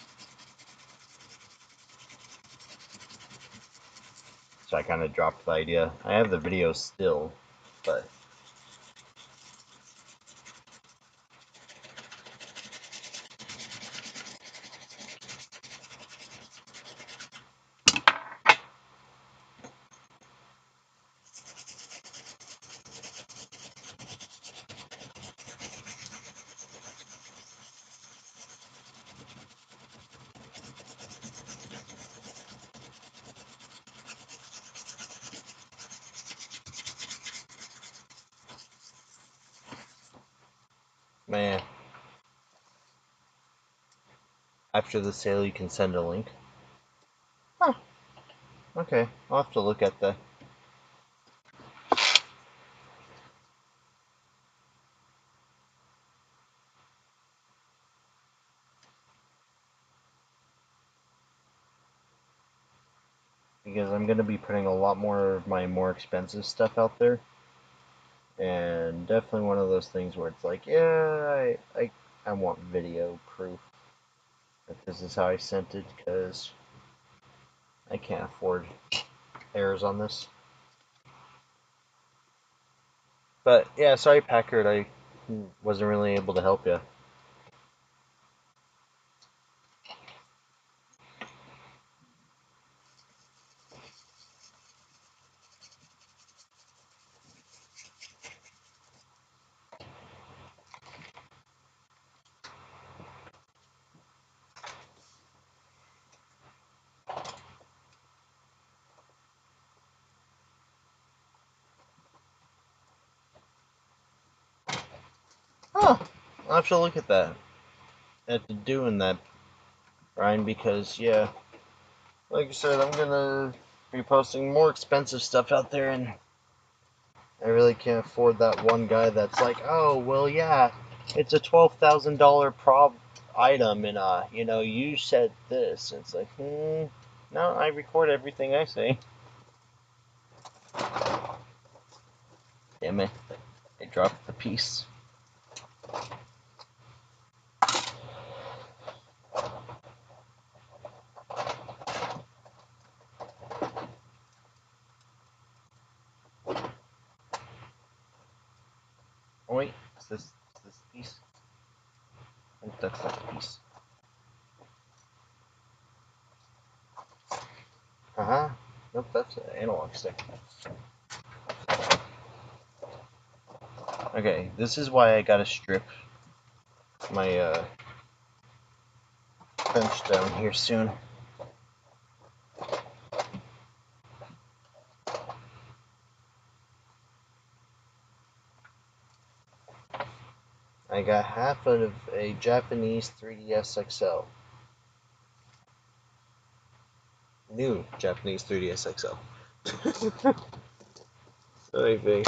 S1: So I kind of dropped the idea. I have the video still, but man, after the sale you can send a link. Huh, okay, I'll have to look at that. Because I'm going to be putting a lot more of my more expensive stuff out there. And definitely one of those things where it's like, yeah, I want video proof that this is how I sent it, because I can't afford errors on this. But yeah, sorry Packard, I wasn't really able to help you. Oh, I'll have to look at that. At doing that, Ryan, because yeah, like I said, I'm gonna be posting more expensive stuff out there, and I really can't afford that one guy that's like, oh, well, yeah, it's a $12,000 prob item, and you know, you said this. It's like, no, I record everything I say. Damn it, I dropped the piece. Oh wait, is this piece? I think that's that piece. Uh-huh. Nope, that's an analog stick. Okay, this is why I gotta strip my bench down here soon. I got half of a Japanese 3DS XL. New Japanese 3DS XL. Sorry, babe.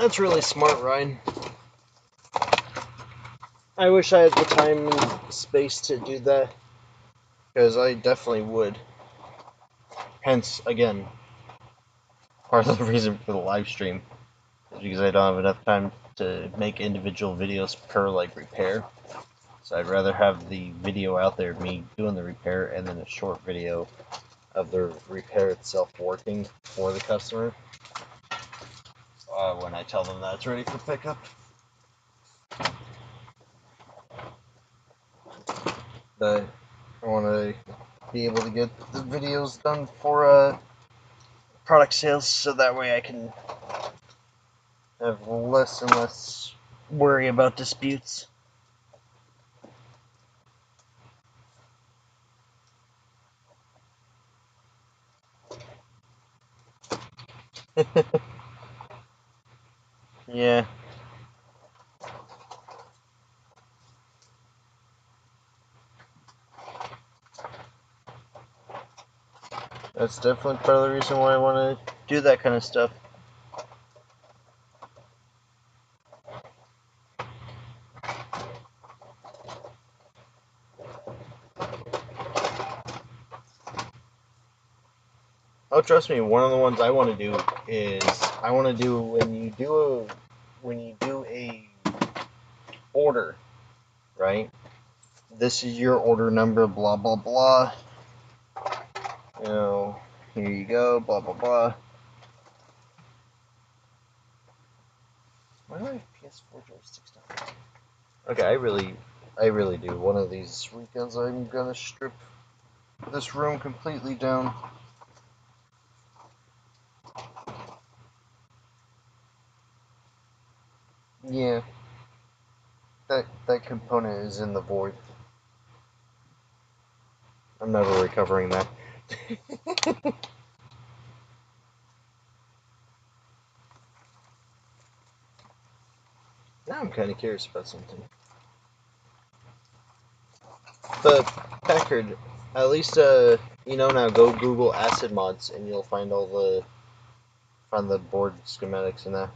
S1: That's really smart, Ryan. I wish I had the time and space to do that, because I definitely would. Hence, again, part of the reason for the live stream is because I don't have enough time to make individual videos per like repair. So I'd rather have the video out there of me doing the repair and then a short video of the repair itself working for the customer when I tell them that it's ready for pickup. But I want to be able to get the videos done for product sales, so that way I can have less and less worry about disputes. Yeah. That's definitely part of the reason why I want to do that kind of stuff. Oh, trust me, one of the ones I want to do is I want to do when you do a order, right? This is your order number, blah blah blah. You know, here you go, blah blah blah. Why do I have PS4 joysticks down? Okay, I really do. One of these weekends, I'm gonna strip this room completely down. Yeah, that component is in the void. I'm never recovering that. Now I'm kind of curious about something. But Packard, at least you know now. Go Google acid mods, and you'll find the board schematics in there.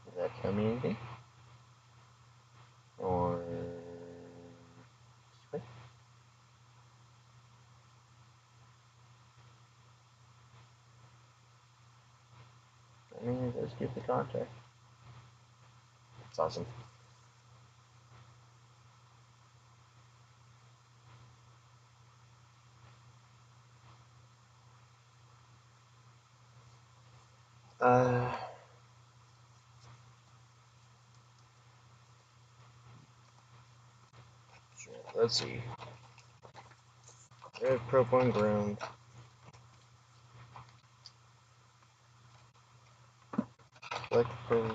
S1: Does that tell me anything? Or I mean, it does give the contact. It's awesome. Let's see. Red probe on ground. Black probe.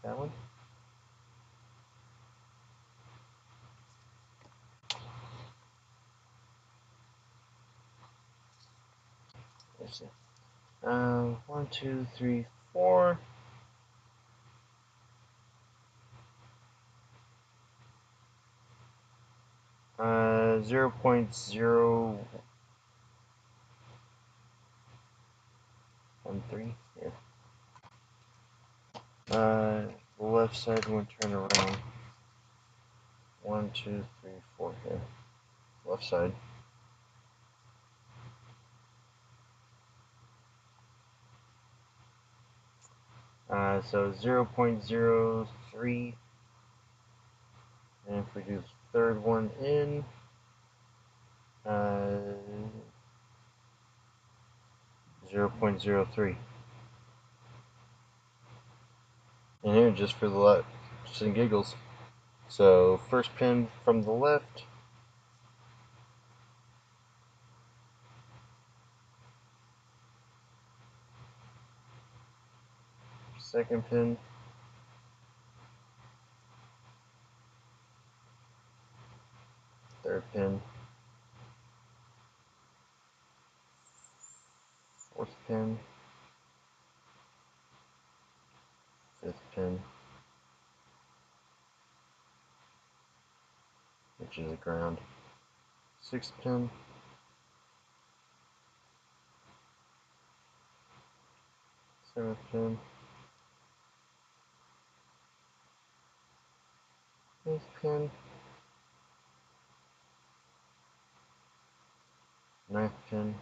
S1: That one. Let's see. 1, 2, 3, 4. 0.013. Yeah. The left side one turn around. 1, 2, 3, 4 here. Left side. So 0.03. And if we do the third one in, 0.03. And here, just for the just in giggles. So first pin from the left. Second pin. Third pin. Fourth pin. Fifth pin. which is a ground. 6 pin. 7th pin. 8th pin. 9th pin.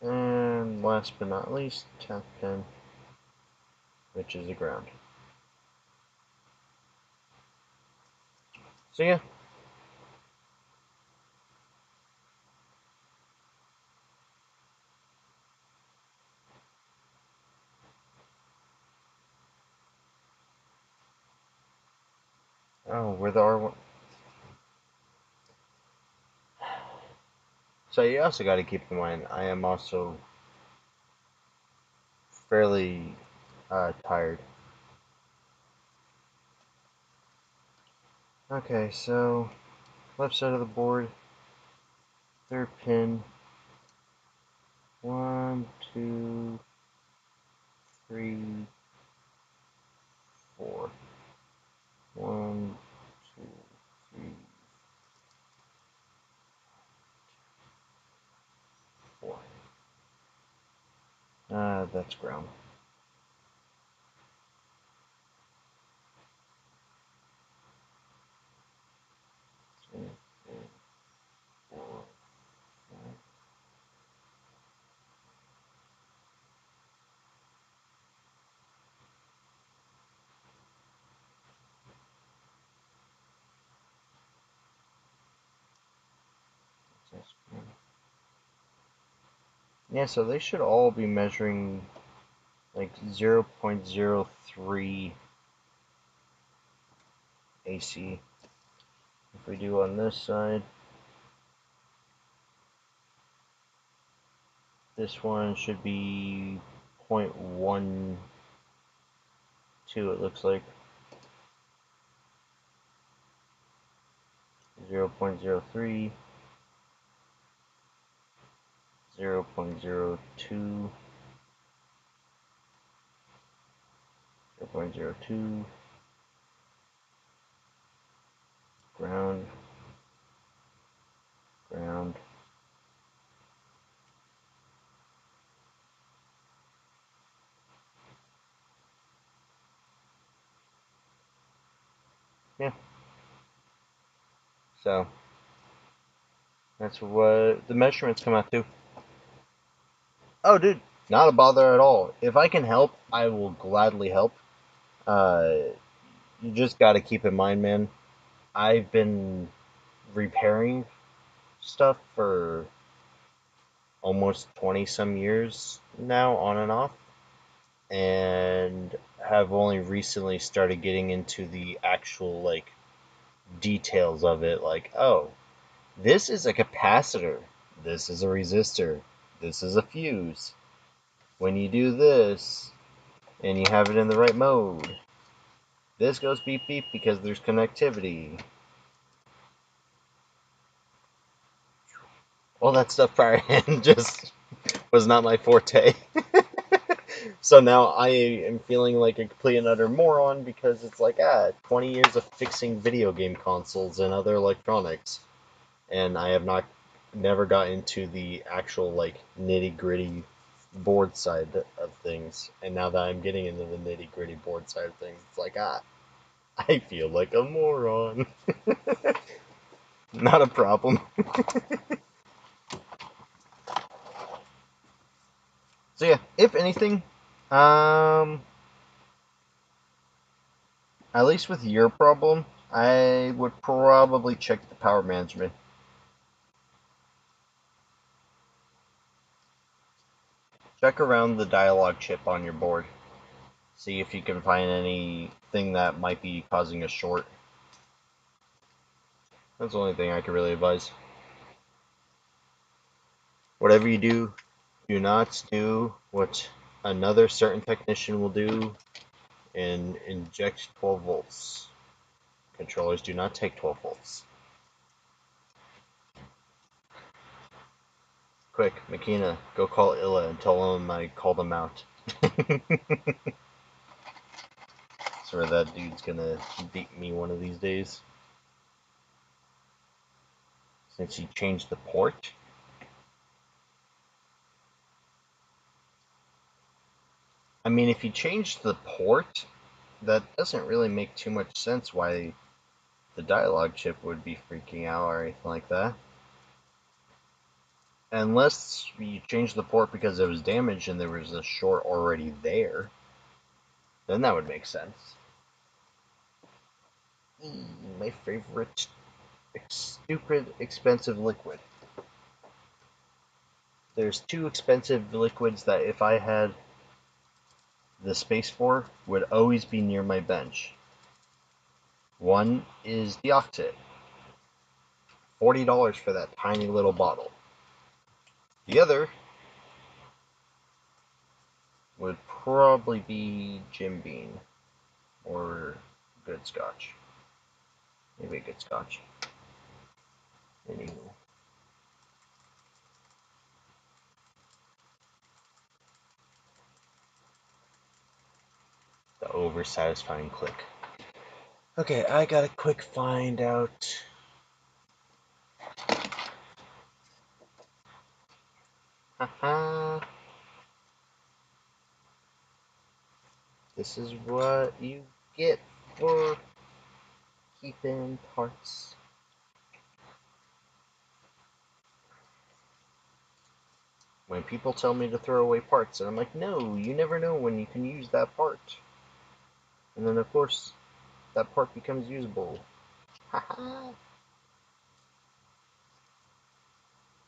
S1: And last but not least, 10th pin, which is a ground. So yeah. Oh, where the R1. So you also got to keep in mind, I am also fairly tired. Okay, so left side of the board, 3rd pin. 1, 2, 3, 4. 1, 2, 3, 4. That's ground. 2, 3, 4, 5. That's ground. Yeah, so they should all be measuring like 0.03 AC. If we do on this side, this one should be 0.12, it looks like. 0.03, 0.02, 0.02, ground, ground. Yeah. So that's what the measurements come out to. Oh, dude, not a bother at all. If I can help, I will gladly help. Uh, you just got to keep in mind, man. I've been repairing stuff for almost 20 some years now, on and off, and have only recently started getting into the actual like details of it. Like, oh, this is a capacitor, this is a resistor, this is a fuse. When you do this and you have it in the right mode, this goes beep beep because there's connectivity. All that stuff prior hand just was not my forte. So now I am feeling like a complete and utter moron because it's like, 20 years of fixing video game consoles and other electronics, and I have never got into the actual like nitty gritty board side of things. And now that I'm getting into the nitty gritty board side of things, it's like, I feel like a moron. Not a problem. So yeah, if anything, um, at least with your problem, I would probably check the power management. Check around the dialogue chip on your board. See if you can find anything that might be causing a short. That's the only thing I can really advise. Whatever you do, do not do what another certain technician will do and inject 12 volts. Controllers do not take 12 volts. Quick, Makina, go call Illa and tell him I called him out. swear that dude's gonna beat me one of these days. Since he changed the port. I mean, if he changed the port, that doesn't really make too much sense why the dialogue chip would be freaking out or anything like that. Unless you changed the port because it was damaged and there was a short already there, then that would make sense. My favorite stupid expensive liquid. There's two expensive liquids that if I had the space for would always be near my bench. One is deoxit. $40 for that tiny little bottle. The other would probably be Jim Beam or good scotch. Maybe a good scotch. Anywho. The over-satisfying click. Okay, I gotta quick find out. Haha. This is what you get for keeping parts. When people tell me to throw away parts, and I'm like, no, you never know when you can use that part. And then, of course, that part becomes usable. Haha.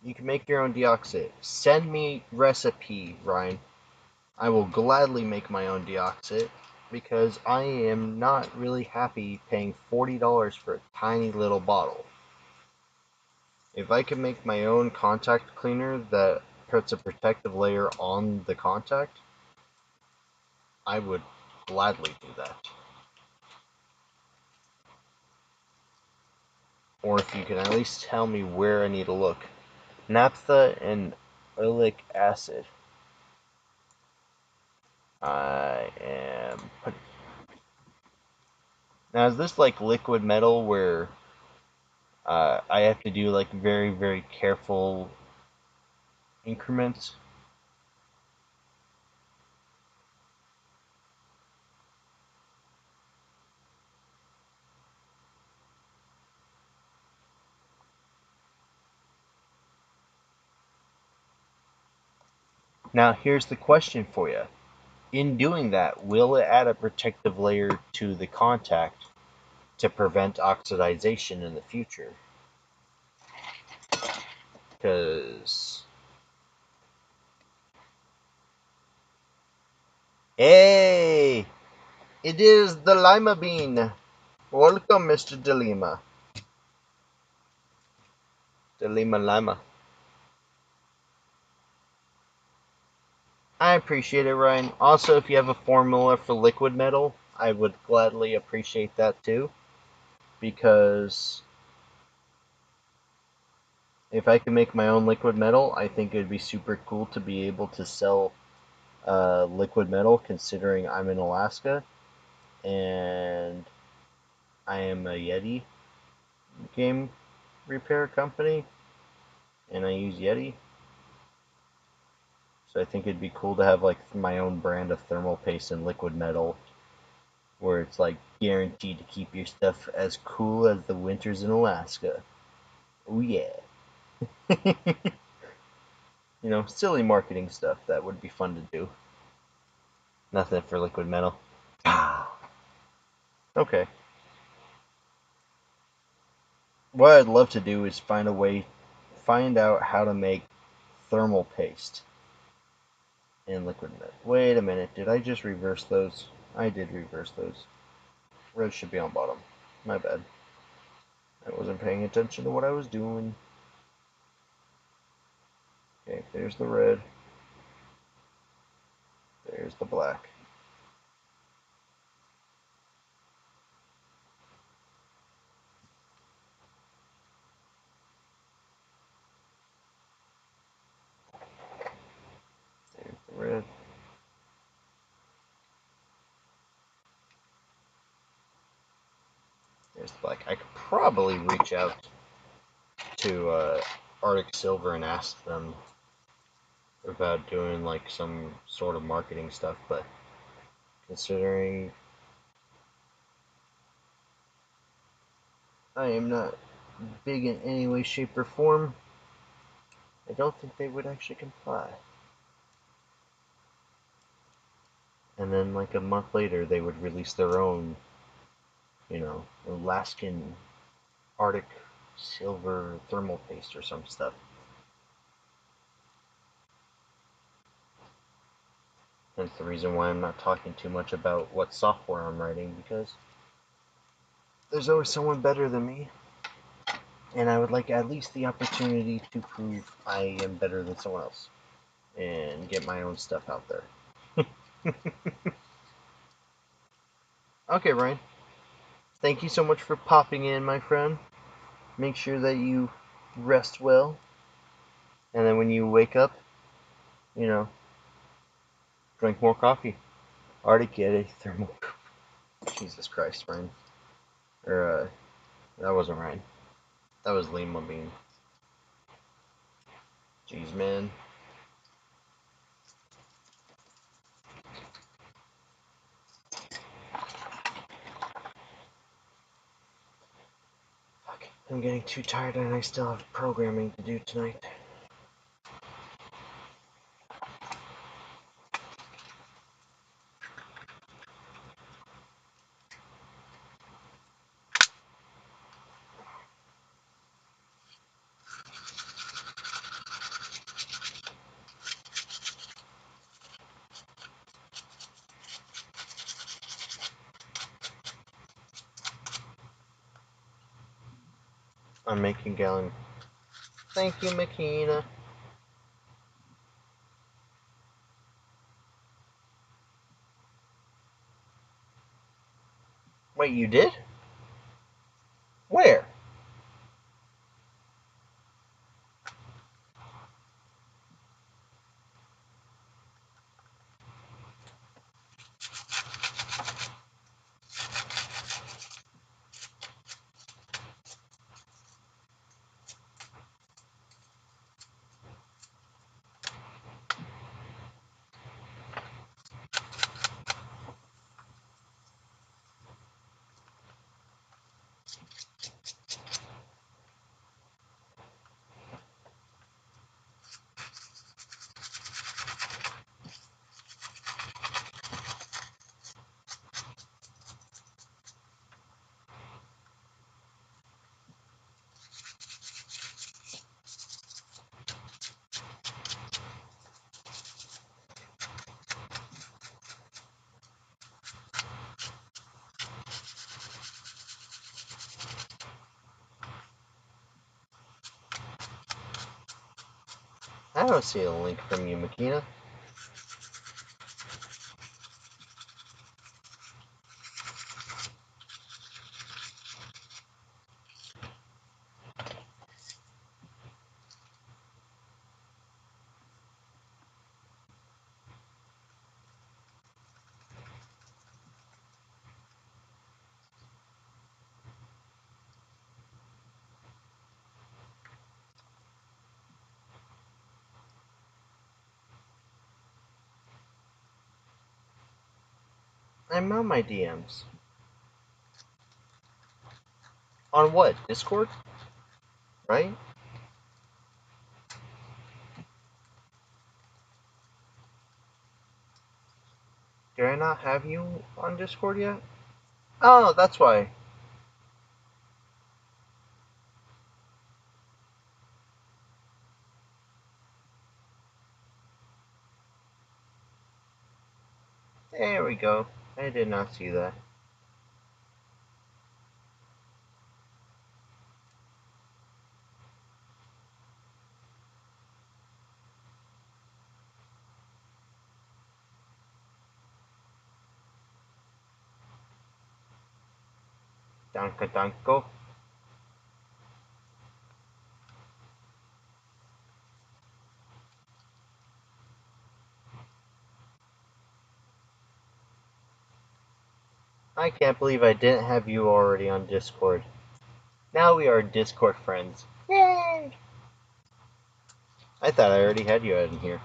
S1: You can make your own deoxit. Send me recipe, Ryan. I will gladly make my own deoxit because I am not really happy paying $40 for a tiny little bottle. If I could make my own contact cleaner that puts a protective layer on the contact, I would gladly do that. Or if you can at least tell me where I need to look. Naphtha and oleic acid. I am putting... Now, is this like liquid metal where I have to do like very, very careful increments? Now, here's the question for you. In doing that, will it add a protective layer to the contact to prevent oxidization in the future? Because... Hey! It is the lima bean! Welcome, Mr. DeLima. DeLima Lima. I appreciate it, Ryan. Also, if you have a formula for liquid metal, I would gladly appreciate that too. Because if I can make my own liquid metal, I think it'd be super cool to be able to sell liquid metal, considering I'm in Alaska and I am a Yeti game repair company and I use Yeti. So I think it'd be cool to have like my own brand of thermal paste and liquid metal where it's like guaranteed to keep your stuff as cool as the winters in Alaska. Oh yeah. You know, silly marketing stuff that would be fun to do. Nothing for liquid metal. Okay. What I'd love to do is find out how to make thermal paste in liquid metal. Wait a minute, did I just reverse those? I did reverse those. Red should be on bottom. My bad. I wasn't paying attention to what I was doing. Okay, there's the red. There's the black. There's the red. just black. I could probably reach out to Arctic Silver and ask them about doing like some sort of marketing stuff, but considering I am not big in any way, shape, or form, I don't think they would actually comply. And then like a month later, they would release their own, Alaskan Arctic Silver thermal paste or some stuff. That's the reason why I'm not talking too much about what software I'm writing, because there's always someone better than me, and I would like at least the opportunity to prove I am better than someone else and get my own stuff out there. Okay, Ryan. Thank you so much for popping in, my friend. Make sure that you rest well, and then when you wake up, you know, drink more coffee. Arctic Yeti thermal. Jesus Christ, Ryan. Or, that wasn't Ryan. That was Lima Bean. Jeez, man. Fuck. I'm getting too tired and I still have programming to do tonight. I'm making gallon. Thank you, Makina. Wait, you did? Where? I don't see a link from you, Makina. I'm on my DMs. On what? Discord? Right? Did I not have you on Discord yet? Oh, that's why. There we go. I did not see that. Danka danko. I can't believe I didn't have you already on Discord. Now we are Discord friends. Yay! I thought I already had you out in here.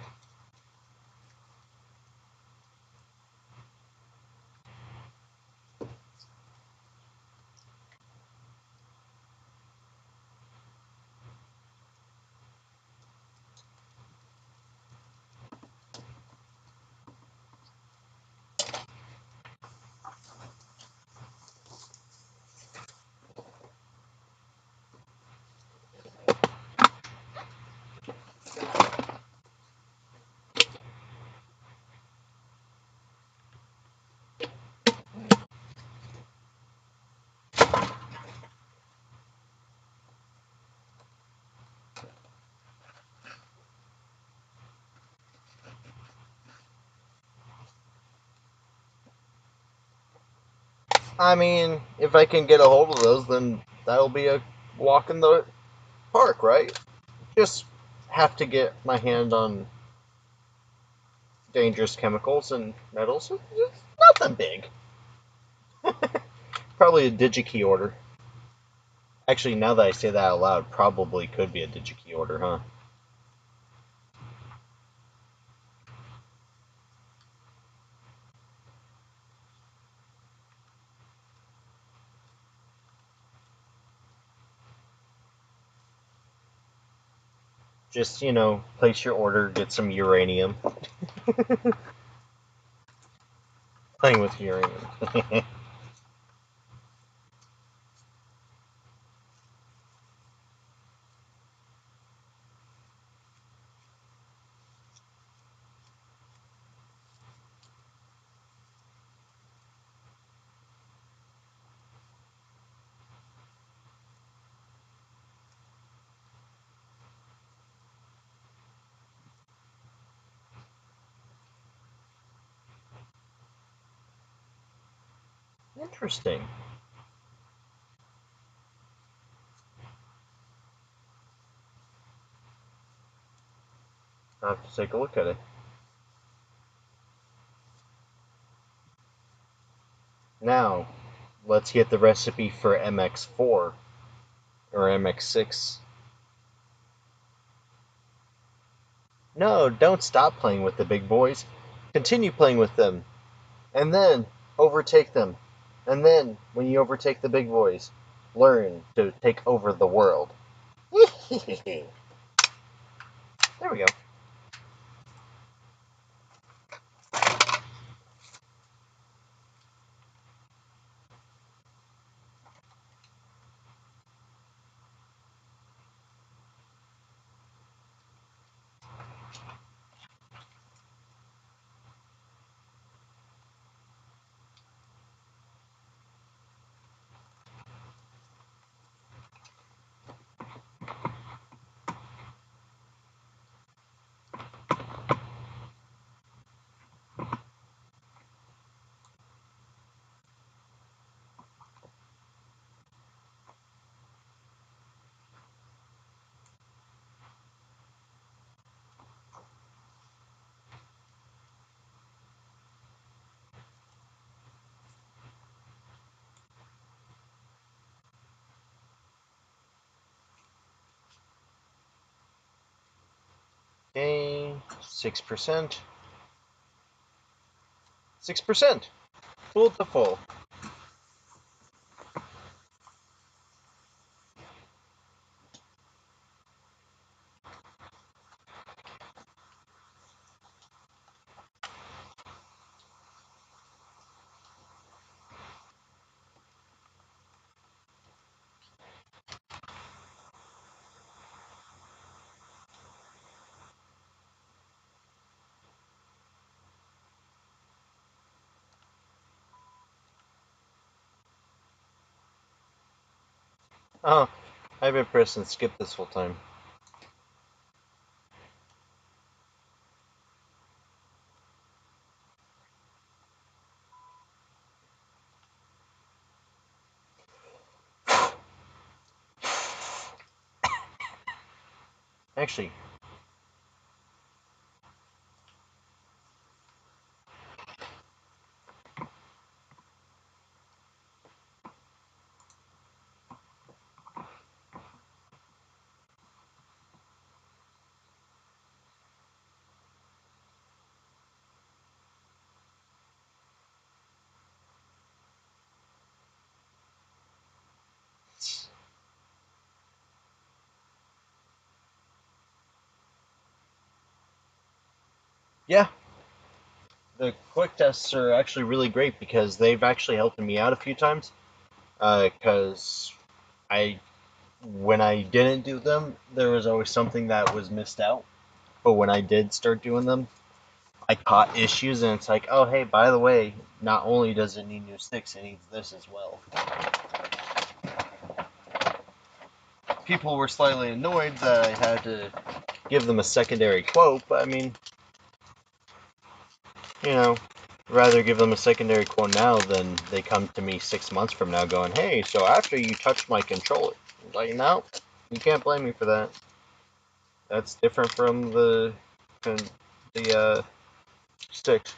S1: I mean, if I can get a hold of those, then that'll be a walk in the park, right? Just have to get my hand on dangerous chemicals and metals. It's nothing big. Probably a DigiKey order. Actually, now that I say that out loud, probably could be a DigiKey order, huh? Just, place your order, get some uranium. Playing with uranium. Interesting. I'll have to take a look at it. Now, let's get the recipe for MX4 or MX6. No, don't stop playing with the big boys. Continue playing with them. And then overtake them. And then, when you overtake the big boys, learn to take over the world. There we go. Okay, 6%. 6%. Full to full. Oh, I've been pressing skip this whole time. Actually, Yeah, the quick tests are actually really great because they've actually helped me out a few times. Because I, when I didn't do them, there was always something that was missed out. But when I did start doing them, I caught issues, and it's like, oh, hey, by the way, not only does it need new sticks, it needs this as well. People were slightly annoyed that I had to give them a secondary quote, but I mean, you know, rather give them a secondary quote now than they come to me 6 months from now going, hey, so after you touched my controller, like, no, you can't blame me for that. That's different from the sticks.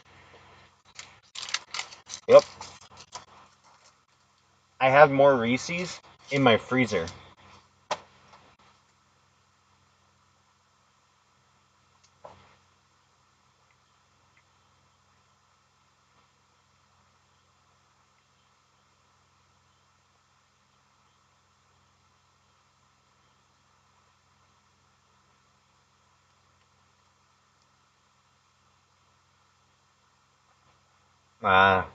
S1: Yep, I have more Reese's in my freezer. Ah,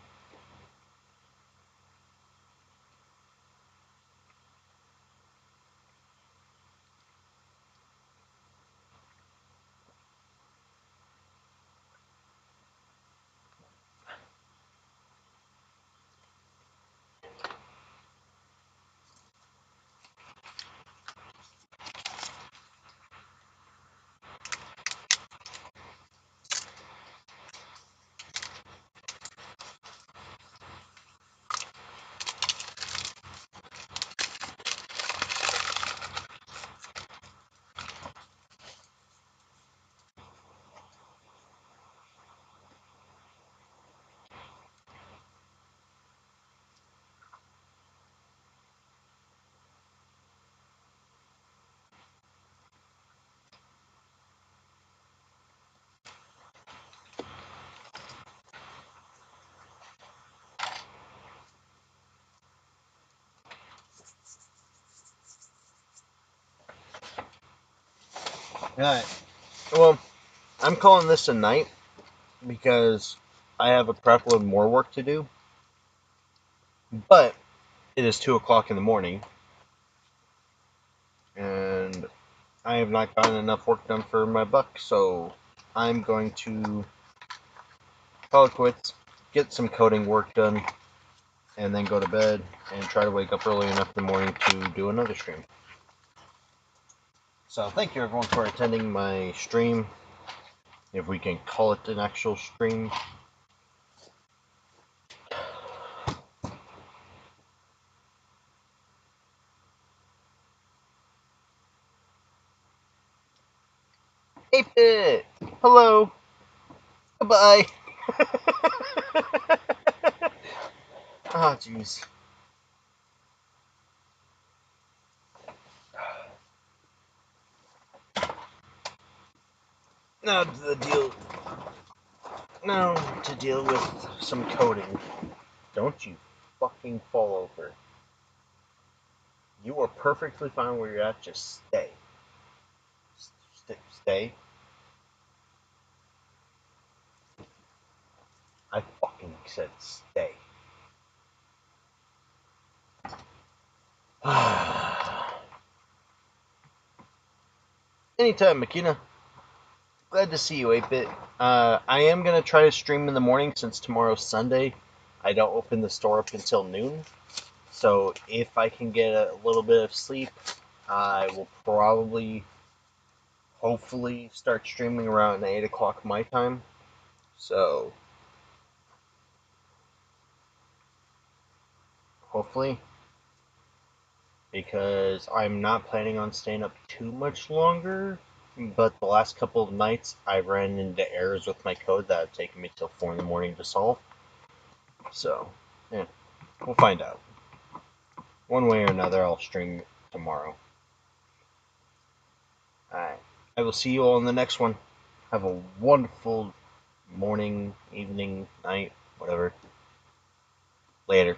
S1: alright. Well, I'm calling this a night because I have a prep load more work to do, but it is 2 o'clock in the morning, and I have not gotten enough work done for my buck, so I'm going to call it quits, get some coding work done, and then go to bed and try to wake up early enough in the morning to do another stream. So thank you everyone for attending my stream, if we can call it an actual stream. Hey Pit! Hello! Goodbye! Ah, jeez. Now to the deal. Now to deal with some coding. Don't you fucking fall over. You are perfectly fine where you're at. Just stay. Stay. I fucking said stay. Anytime, Makina. Glad to see you, 8-Bit. I am going to try to stream in the morning since tomorrow's Sunday. I don't open the store up until noon. So if I can get a little bit of sleep, I will probably, hopefully, start streaming around 8 o'clock my time. So, hopefully, because I'm not planning on staying up too much longer. But the last couple of nights, I ran into errors with my code that have taken me till 4 in the morning to solve. So, yeah, we'll find out. One way or another, I'll stream tomorrow. Alright, I will see you all in the next one. Have a wonderful morning, evening, night, whatever. Later.